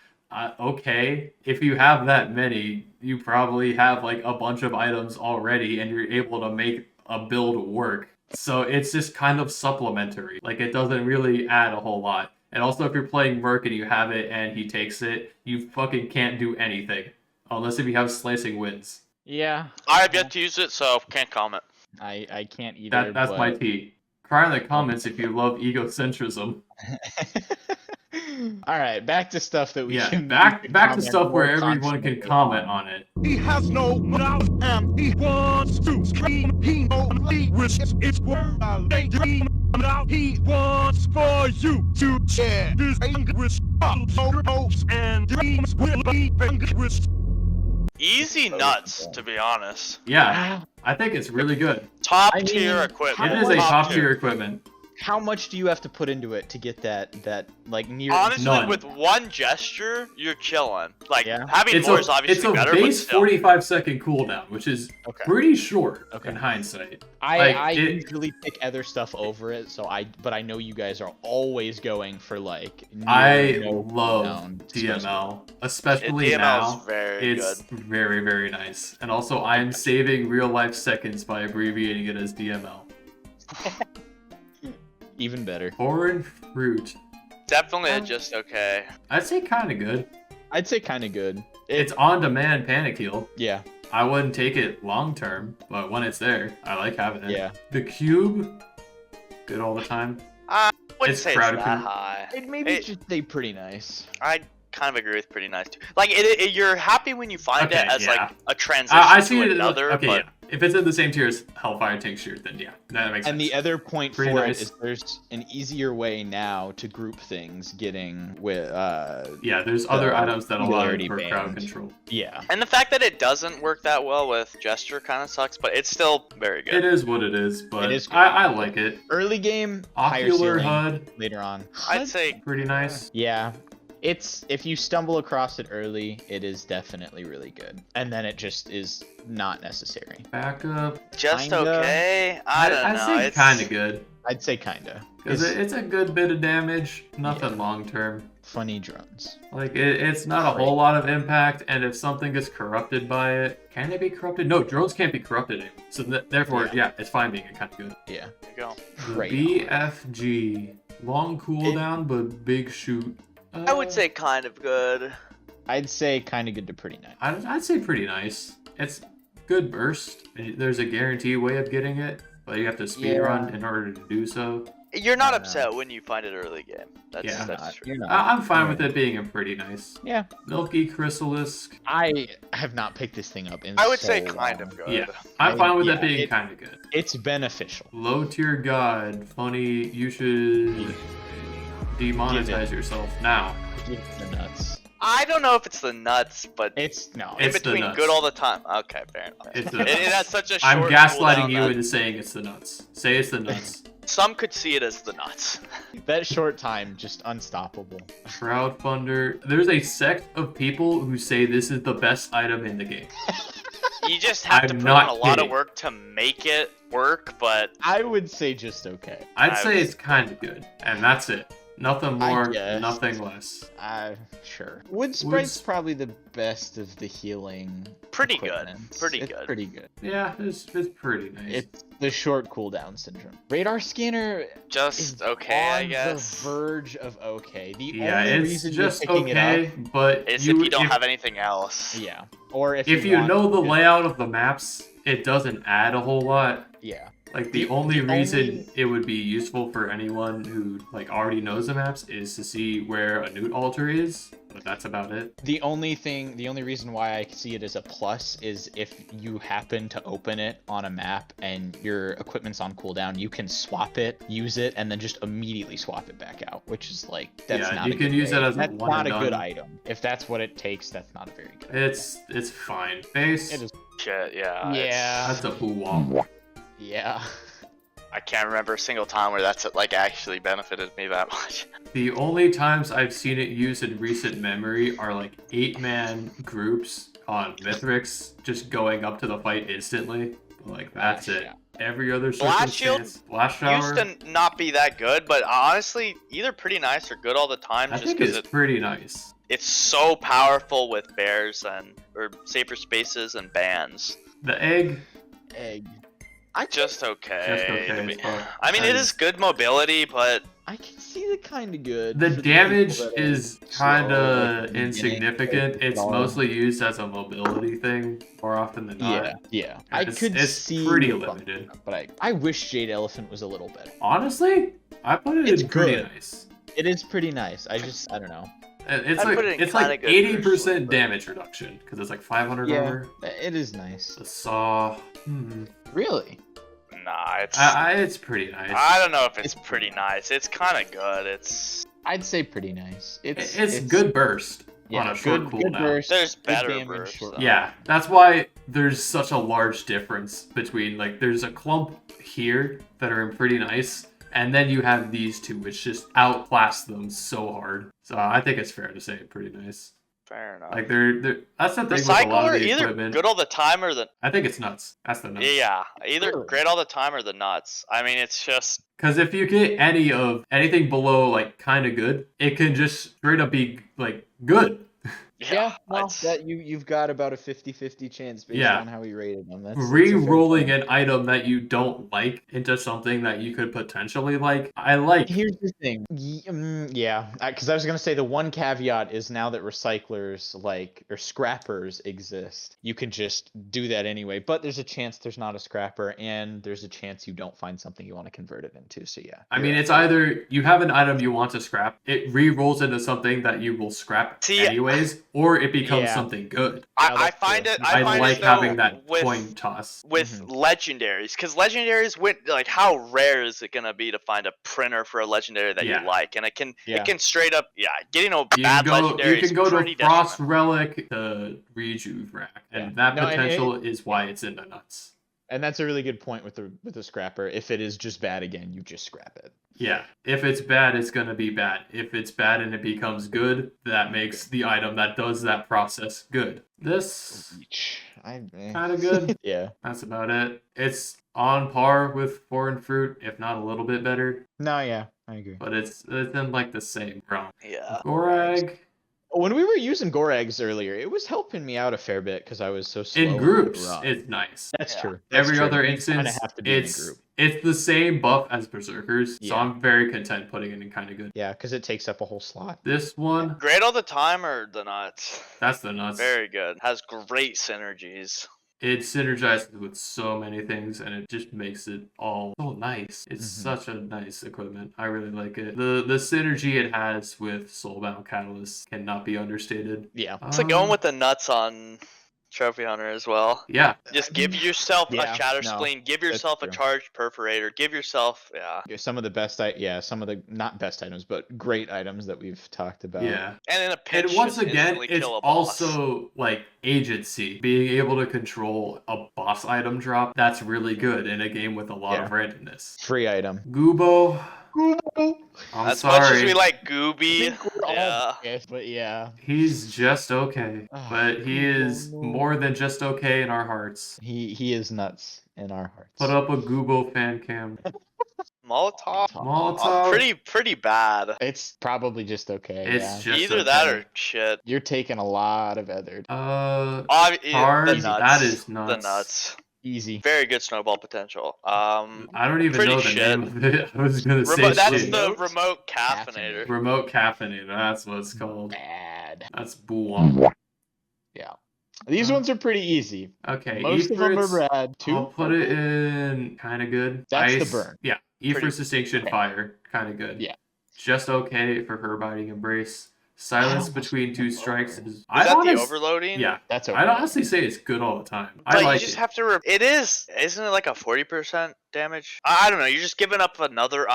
Okay, if you have that many, you probably have like a bunch of items already and you're able to make a build work. So it's just kind of supplementary. Like it doesn't really add a whole lot. And also, if you're playing Merc and you have it and he takes it, you fucking can't do anything. Unless if you have Slicing Winds. Yeah. I have yet to use it, so can't comment. I can't either. That's my tea. Cry in the comments if you love egocentrism. Alright, back to stuff that we can... back to stuff where everyone can comment on it. He has no doubt and he wants to scream. He only wishes it's what I dream about. He wants for you to share this anguish. Hopes and dreams will be vanquished. Easy nuts, to be honest. Yeah, I think it's really good. Top tier equipment. It is a top tier equipment. How much do you have to put into it to get that like near? Honestly, none. with one gesture, you're chilling. Like having It's more is obviously better. It's a base but still. 45-second cooldown, which is pretty short in hindsight. I usually pick other stuff over it, but I know you guys are always going for like. I love DML, especially now. It's very, very nice. And also, I am saving real life seconds by abbreviating it as DML. Even better. Foreign fruit. Definitely just okay. I'd say kind of good. I'd say kind of good. It's on-demand panic heal. Yeah. I wouldn't take it long-term, but when it's there, I like having it. Yeah. The cube, good all the time. I wouldn't say it's that high. It maybe just stay pretty nice. I kind of agree with pretty nice too. Like you're happy when you find it as like a transition I see to it another. Okay, but... If it's in the same tier as Hellfire Tincture, then yeah, that makes sense. And the other point Pretty for nice. it is there's an easier way now to group things, getting with yeah, there's other items that allow polarity for band. crowd control. Yeah. And the fact that it doesn't work that well with gesture kind of sucks, but it's still very good. It is what it is, but It is good. I like it. Early game, higher Ocular ceiling, HUD, later on. I'd say pretty nice. Yeah. It's if you stumble across it early, it is definitely really good. And then it just is not necessary. Backup, just kinda. Okay. I don't know. I'd say kind of good. I'd say kinda. Because it's a good bit of damage, nothing long term. Funny drones. Like, it's not a whole lot of impact, and if something gets corrupted by it, can they be corrupted? No, drones can't be corrupted anymore. So therefore, yeah, it's fine being kind of good. Yeah. There you go. The BFG, long cooldown, but big shoot. I would say kind of good. I'd say kind of good to pretty nice. I'd say pretty nice. It's good burst. There's a guaranteed way of getting it, but you have to speedrun in order to do so. You're not upset when you find it early game. That's true. I'm fine with it being a pretty nice. Yeah. Milky Chrysalisk. I have not picked this thing up in I would so say long. kind of good. Yeah, I'm fine with that being kind of good. It's beneficial. Low tier god. Funny, you should demonetize yourself now. Give it the nuts. I don't know if it's the nuts, but It's no. in It's the between nuts. good all the time. Okay, fair enough. It's the It nuts. has such a short I'm gaslighting cooldown you that- into saying it's the nuts. Say it's the nuts. Some could see it as the nuts. That short time, just unstoppable. Crowdfunder. There's a sect of people who say this is the best item in the game. You just have to I'm put not in a lot of kidding. work to make it work, but I would say just okay. I'd say it's kind of good, and that's it. Nothing more, guess. nothing less. Sure. Wood Sprite's probably the best of the healing. pretty good. equipment. Pretty It's good. pretty good. Yeah, it's pretty nice. It's the short cooldown syndrome. Radar scanner Just is okay, I on guess. the verge of okay. The yeah, only it's reason just you're picking okay, it up, but Is if you don't have anything else. yeah, or if you want know the good- layout of the maps, it doesn't add a whole lot. Yeah. Like the only reason it would be useful for anyone who like already knows the maps is to see where a newt altar is, but that's about it. The only reason why I see it as a plus is if you happen to open it on a map and your equipment's on cooldown, you can swap it, use it, and then just immediately swap it back out, which is like that's Yeah, not. you a can good use way. it as a that's one not and a good done. item. If that's what it takes, that's not a very good. It's fine. Base. It is. Shit, yeah. Yeah. That's a hoo-wah. Yeah. I can't remember a single time where that's like actually benefited me that much. The only times I've seen it used in recent memory are like 8-man groups on Mithrix just going up to the fight instantly. But, like that's it. Yeah. Every other Blast shield circumstance, blast shower. Used to not be that good, but honestly, either pretty nice or good all the time. I Just think because it's pretty nice. it's so powerful with bears or safer spaces and bans. The egg, Egg. Just okay. just okay. as fuck. I mean, it is good mobility, but I can see the kind of good. The for damage people that are is slow kind at the of beginning, insignificant. like, It's all- mostly used as a mobility thing more often than not. Yeah. I It's- could it's see pretty the fun, limited. but I wish Jade Elephant was a little better. Honestly, I put it It's in pretty good. nice. It is pretty nice. I don't know. It's I'd like put it in it's kinda like good 80% personally, but- damage reduction because it's like 500 Yeah. armor. It is nice. The saw, Really? nah, it's. it's pretty nice. I don't know if it's pretty nice. It's kind of good. It's I'd say pretty nice. It's good burst on a short good cooldown. burst. there's good better damage, bursts. short- though. Yeah, that's why there's such a large difference between like there's a clump here that are pretty nice, and then you have these two which just outclass them so hard. So I think it's fair to say pretty nice. Fair enough. Like they're that's the thing with a lot Recycler of the either equipment. good all the time or the I think it's nuts. That's the nuts. yeah, either Sure. great all the time or the nuts. I mean, it's just Because if you get anything below like kind of good, it can just straight up be like good. Yeah, well, it's- that you've got about a 50-50 chance based Yeah. on how we rated them. That's a fair Re-rolling point. an item that you don't like into something that you could potentially like, I like. Here's the thing. Yeah, because I was gonna say the one caveat is now that recyclers or scrappers exist, you can just do that anyway. But there's a chance there's not a scrapper, and there's a chance you don't find something you want to convert it into. So yeah. I mean, it's either you have an item you want to scrap, it re-rolls into something that you will scrap See, anyways, or it becomes Yeah. something good. I that's find true. it. I find like as though having that with, coin toss. with legendaries, because legendaries went like how rare is it gonna be to find a printer for a legendary that Yeah. you like, and it can Yeah. straight up getting a You bad can go, legendary you is can go pretty to Frost detrimental. Relic to Rejuve Rack, and Yeah. that No, and potential is why it's in the nuts. And that's a really good point with the scrapper. If it is just bad again, you just scrap it. Yeah, if it's bad, it's gonna be bad. If it's bad and it becomes good, that makes the item that does that process good. This kind of good. Yeah. That's about it. It's on par with foreign fruit, if not a little bit better, No, yeah, I agree. but it's in like the same realm. Yeah. Gorag When we were using Gorags earlier, it was helping me out a fair bit because I was so slow. in with groups, the run. it's nice. That's Yeah. true. That's Every true. other You kinda instance, have to be in a it's group. it's the same buff as Berserkers, so Yeah. I'm very content putting it in kind of good. Yeah, because it takes up a whole slot. This one, Great all the time or the nuts? that's the nuts. Very good. Has great synergies. It synergizes with so many things, and it just makes it all so nice. It's such a nice equipment. I really like it. The synergy it has with Soulbound Catalyst cannot be understated. Yeah. It's like going with the nuts on Trophy Hunter as well. Yeah. Just give yourself Yeah, a Shatter no, Spleen. Give yourself a true. Charged Perforator. Give yourself, Some of the best, some of the not best items, but great items that we've talked about. Yeah. And in a pinch, And once just again, instantly it's kill a boss. also like agency. Being able to control a boss item drop, that's really good in a game with a lot of randomness. Free item. Goobo. I'm As sorry. much as we like Gooby, But yeah. He's just okay. But he is more than just okay in our hearts. He is nuts in our hearts. Put up a Goobo fan cam. Molotov. Pretty bad. It's probably just okay. It's just Either okay. that or shit. You're taking a lot of other. Hard, the nuts. that is nuts. The nuts. Easy. Very good snowball potential. I don't even know the shit. name of it. I was gonna say That's shit. the remote caffeinator. Remote caffeinator. That's what it's called. Bad. That's bull. Yeah. These ones are pretty easy. Okay. Most of them are bad. I'll put it in kind of good. That's Ice, the burn. Yeah. E for Pretty- Distinction Fire. Kind of good. Yeah. Just okay for her biting Embrace. Silence between two strikes is. Is that the overloading? Yeah. That's okay. I'd honestly say it's good all the time. I But like you just it. have to. Isn't it like a 40% damage? I don't know. You're just giving up another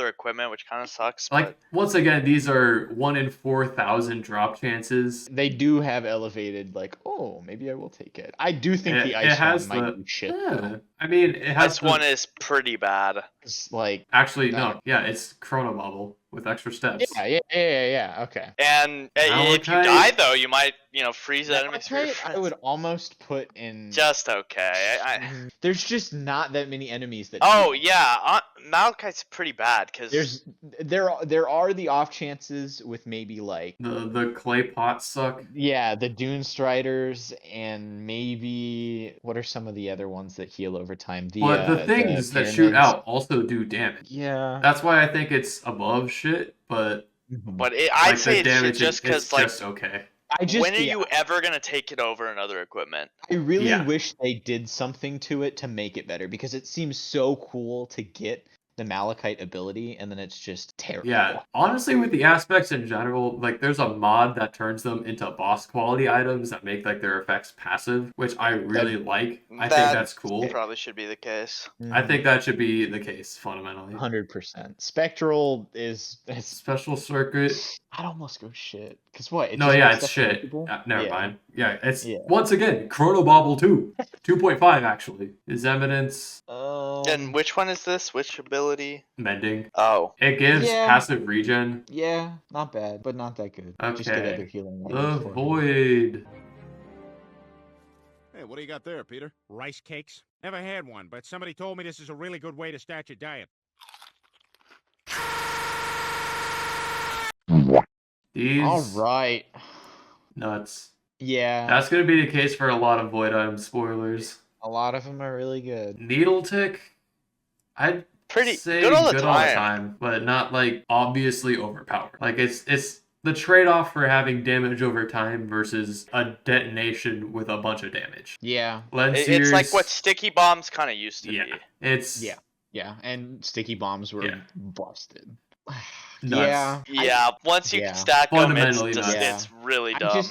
equipment, which kind of sucks. Like, once again, these are 1 in 4,000 drop chances. They do have elevated, like, oh, maybe I will take it. I do think the ice one might do shit. Yeah. I mean, it has This one is pretty bad. It's like, Actually, no. Yeah, it's Chrono Bubble with extra steps. yeah. Okay. And if you die, though, you might, freeze enemies. I would almost put in. Just okay. There's just not that many enemies that. Oh yeah, Malachite's pretty bad because there are the off chances with maybe like The clay pots suck. the Dune Striders and maybe what are some of the other ones that heal over time? But the things that shoot out also do damage. Yeah. That's why I think it's above shit, but I'd say the damage it's just because just okay. When are you ever gonna take it over another equipment? I really wish they did something to it to make it better because it seems so cool to get the Malachite ability and then it's just terrible. Yeah, honestly, with the aspects in general, like there's a mod that turns them into boss quality items that make like their effects passive, which I really like. I think that's cool. Probably should be the case. I think that should be the case fundamentally. 100%. Spectral is Special circuit. I'd almost go shit. Cause what? It's shit. Never mind. Yeah, it's once again Chrono Bobble 2, 2.5 actually is evidence. And which one is this? Which ability? Mending. Oh, it gives passive regen. Yeah, not bad, but not that good. Just get other healing. The Void. Hey, what do you got there, Peter? Rice cakes? Never had one, but somebody told me this is a really good way to start your diet. These. All right. Nuts. Yeah. That's gonna be the case for a lot of Void item spoilers. A lot of them are really good. Needle Tick. I'd say good all the time, but not like obviously overpowered. Like it's the trade-off for having damage over time versus a detonation with a bunch of damage. Yeah. It's like what sticky bombs kind of used to be. It's yeah, and sticky bombs were busted. Nuts. Yeah. Once you stack them, it's really dumb.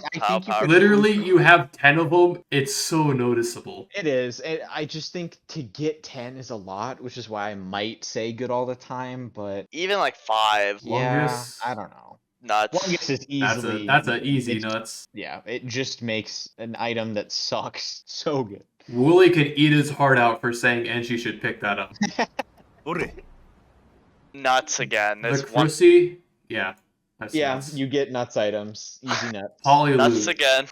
Literally, you have 10 of them. It's so noticeable. It is. I just think to get 10 is a lot, which is why I might say good all the time. But even like 5. Longest, I don't know. Nuts. Longest is easily. That's an easy nuts. Yeah, it just makes an item that sucks so good. Wooly can eat his heart out for saying Enchi should pick that up. Nuts again. The Cruci, that's nuts. You get nuts items. Easy nuts. Polyloop. Nuts again.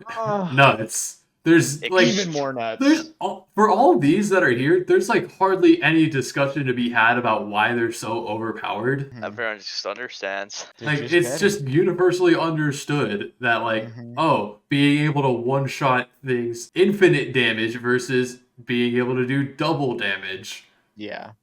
Nuts. There's like even more nuts. There's for all these that are here. There's like hardly any discussion to be had about why they're so overpowered. Everyone just understands. Like it's just universally understood that like being able to one shot things infinite damage versus being able to do double damage. Yeah.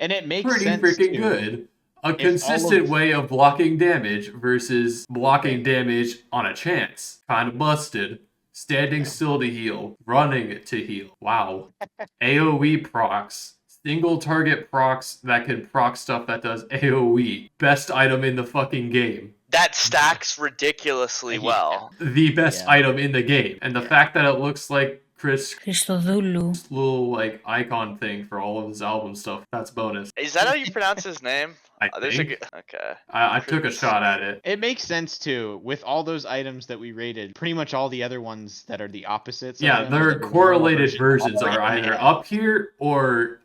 And it makes pretty sense freaking good. A consistent way of blocking damage versus blocking damage on a chance. Kind of busted. Standing still to heal. Running to heal. Wow. AoE procs. Single target procs that can proc stuff that does AoE. Best item in the fucking game. that stacks ridiculously well. The best item in the game. And the fact that it looks like this little like icon thing for all of his album stuff, that's bonus. Is that how you pronounce his name? I think. Okay. I took a shot at it. It makes sense too. With all those items that we rated, pretty much all the other ones that are the opposites. Yeah, their correlated versions are either up here or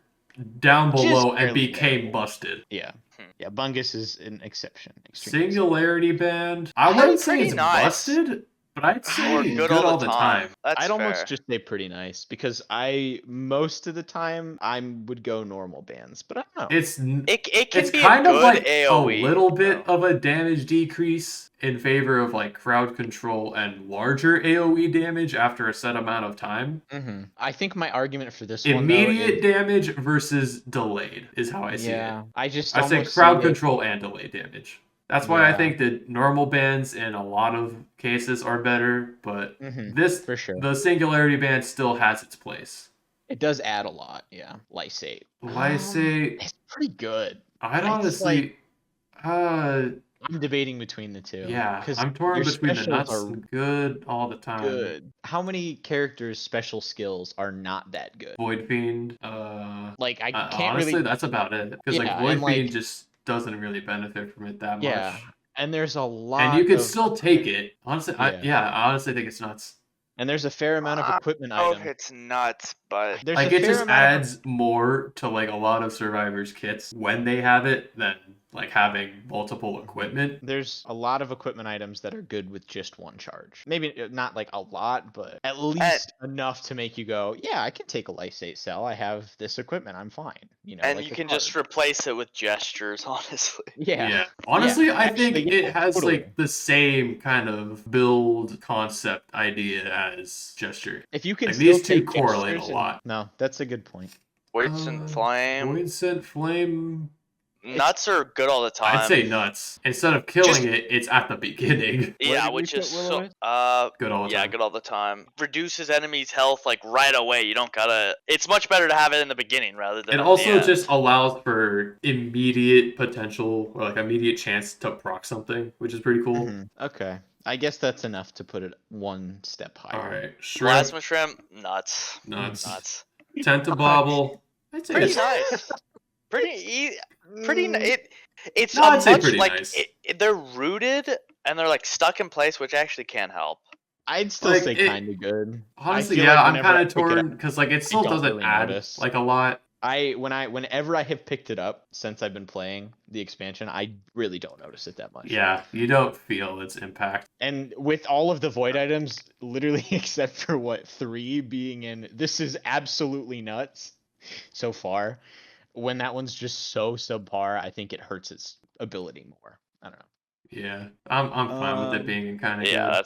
down below and became busted. Yeah. Yeah, Bungus is an exception. Singularity Band. I wouldn't say it's busted, but I'd say good all the time. I'd almost just say pretty nice because most of the time I would go normal bands, but I don't know. It can be kind a of good like AoE, a little bit of a damage decrease in favor of like crowd control and larger AoE damage after a set amount of time. I think my argument for this immediate damage versus delayed is how I see it. I say crowd control and delayed damage. That's why I think that normal bands in a lot of cases are better, but this for sure. The Singularity Band still has its place. It does add a lot, yeah. Lysate. It's pretty good. I'd honestly I'm debating between the two. Yeah, I'm torn between the nuts and good all the time. Good. How many characters' special skills are not that good? Void Fiend. I can't honestly, really. That's about it. Because Void Fiend just doesn't really benefit from it that much. Yeah, and there's a lot. And you can still take it. Honestly, I honestly think it's nuts. And there's a fair amount of equipment items. Oh, it's nuts, but like it just adds more to like a lot of Survivors kits when they have it than like having multiple equipment. There's a lot of equipment items that are good with just one charge. Maybe not like a lot, but at least enough to make you go, yeah, I can take a Lysate cell. I have this equipment. I'm fine. You know, and like you can just replace it with gestures, honestly. Yeah. Honestly, I think it has like the same kind of build concept idea as gesture. If you can like, these two correlate a lot. No, that's a good point. Voidsent Flame. Voidsent Flame. Nuts are good all the time. I'd say nuts. Instead of killing it, it's at the beginning. Yeah, which is good all the time. Yeah, good all the time. Reduces enemies' health like right away. You don't gotta. It's much better to have it in the beginning rather than. It also just allows for immediate potential or like immediate chance to proc something, which is pretty cool. Okay. I guess that's enough to put it one step higher. All right. Plasma Shrimp, nuts. Tentibobble. I'd say pretty nice. It's not much like nice. They're rooted and they're like stuck in place, which actually can help. I'd still say kind of good. Honestly, yeah, I'm kind of torn because like it still doesn't add like a lot. Whenever I have picked it up since I've been playing the expansion, I really don't notice it that much. Yeah, you don't feel its impact. And with all of the void items, literally except for 3 being in, this is absolutely nuts so far. When that one's just so subpar, I think it hurts its ability more. I don't know. Yeah, I'm fine with it being kind of good.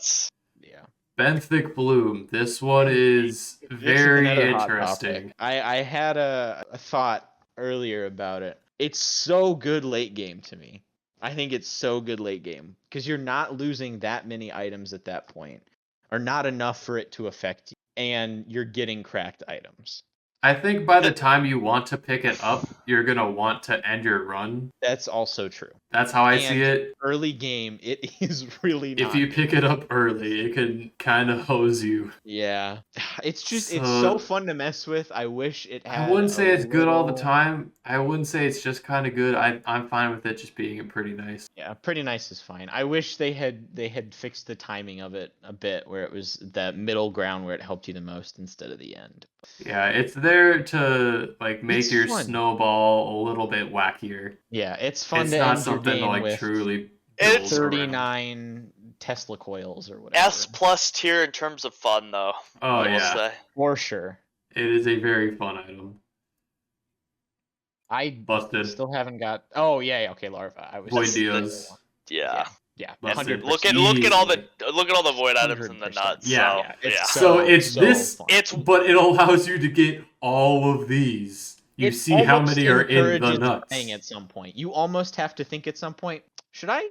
Benthic Bloom. This one is very interesting. I had a thought earlier about it. It's so good late game to me. I think it's so good late game because you're not losing that many items at that point, or not enough for it to affect you, and you're getting cracked items. I think by the time you want to pick it up, you're going to want to end your run. That's also true. That's how I see it. Early game, it is really not. If you pick it up early, it can kind of hose you. Yeah. It's just, it's so fun to mess with. I wish it had. I wouldn't say it's good all the time. I wouldn't say it's just kind of good. I'm fine with it just being pretty nice. Yeah, pretty nice is fine. I wish they had fixed the timing of it a bit, where it was that middle ground where it helped you the most instead of the end. Yeah, it's there to like make your snowball a little bit wackier. Yeah, it's fun. It's not something to like truly. It's 39 Tesla coils or whatever. S+ tier in terms of fun, though. Oh yeah, say. For sure. It is a very fun item. I still haven't got. Oh yeah, okay, Larva. I was. Void Dios. Yeah. Yeah, look at all the void items in the nuts. Yeah, so it's this. Fun. But it allows you to get all of these. You see how many are in the nuts. Playing at some point, you almost have to think at some point. Should I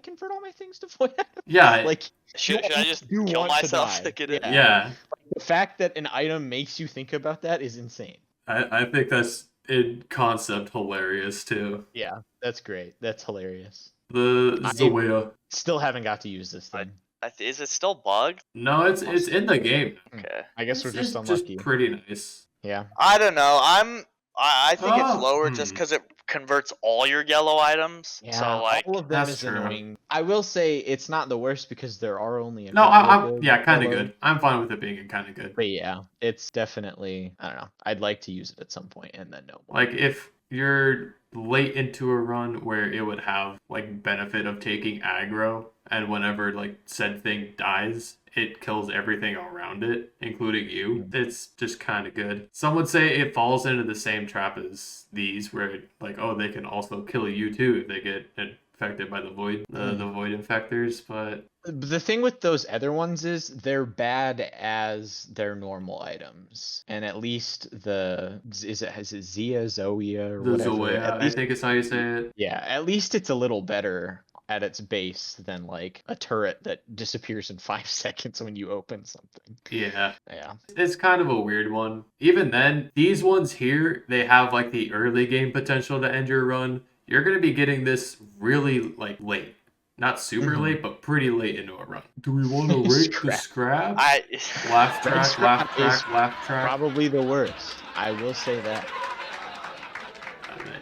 convert all my things to void items? Yeah, like should I just kill myself to get it? Yeah. The fact that an item makes you think about that is insane. I think that's in concept hilarious too. Yeah, that's great. That's hilarious. The Zoea. Still haven't got to use this thing. Is it still bugged? No, it's in the game. Okay. I guess we're just It's unlucky. just pretty nice. Yeah. I don't know. I think it's Oh, lower just because it converts all your yellow items. Yeah, So like, all of them That's is true. annoying. I will say it's not the worst because there are only a No, couple of yeah, kind of yellow- good. I'm fine with it being kind of good. But yeah, it's definitely, I don't know. I'd like to use it at some point and then no more. Like if you're late into a run where it would have like benefit of taking aggro, and whenever like said thing dies, it kills everything around it, including you. It's just kind of good. Some would say it falls into the same trap as these, where like, oh, they can also kill you too if they get affected by the void, the void infectors. But The thing with those other ones is they're bad as their normal items, and at least is it Zia, Zoea, or the whatever. Zoea, At I least, think is how you say it. yeah, at least it's a little better at its base than like a turret that disappears in 5 seconds when you open something. Yeah. Yeah. It's kind of a weird one. Even then, these ones here, they have like the early game potential to end your run. You're going to be getting this really like late. Not super late, but pretty late into a run. Do we want to rate the scrap? Laugh track, Scrap is laugh track. Probably the worst. I will say that.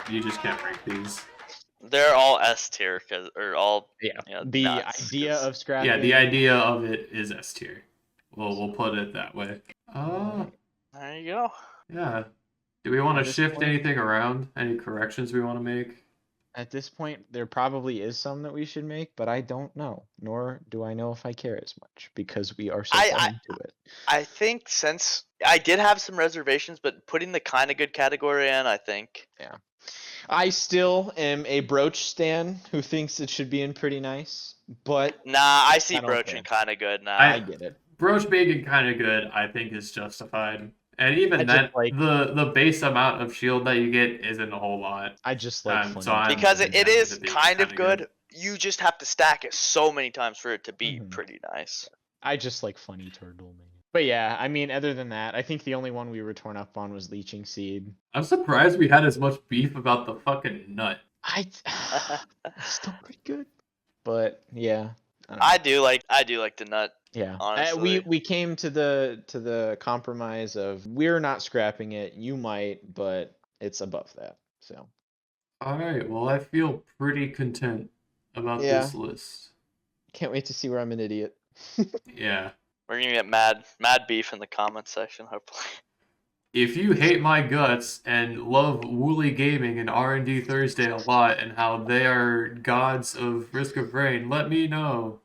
You just can't rank these. they're all S tier or all. Yeah. You know, The nuts, idea 'cause- of scrapping. Yeah, the idea of it is S tier. We'll put it that way. There you go. Yeah. Do we want At to this shift point- anything around? Any corrections we want to make? At this point, there probably is some that we should make, but I don't know. Nor do I know if I care as much because we are so far into it. I think since I did have some reservations, but putting the kind of good category in, I think. I still am a brooch stan who thinks it should be in pretty nice, but Nah, I see I don't broaching care. kind of good now. I get it. Broach being kind of good, I think, is justified. And even I then, just like- the base amount of shield that you get isn't a whole lot. I just like So funny. I'm- Because it content is to be kind of kinda good. good. You just have to stack it so many times for it to be Mhm. pretty nice. I just like funny turtle man. But yeah, I mean, other than that, I think the only one we were torn up on was Leeching Seed. I'm surprised we had as much beef about the fucking nut. It's still pretty good. But yeah. don't know. I do like the nut. Yeah. honestly. We came to the compromise of we're not scrapping it. You might, but it's above that. So Alright, well, I feel pretty content about Yeah. this list. can't wait to see where I'm an idiot. Yeah. We're gonna get mad beef in the comments section, hopefully. If you hate my guts and love Woolly Gaming and R&D Thursday a lot and how they are gods of Risk of Rain, let me know.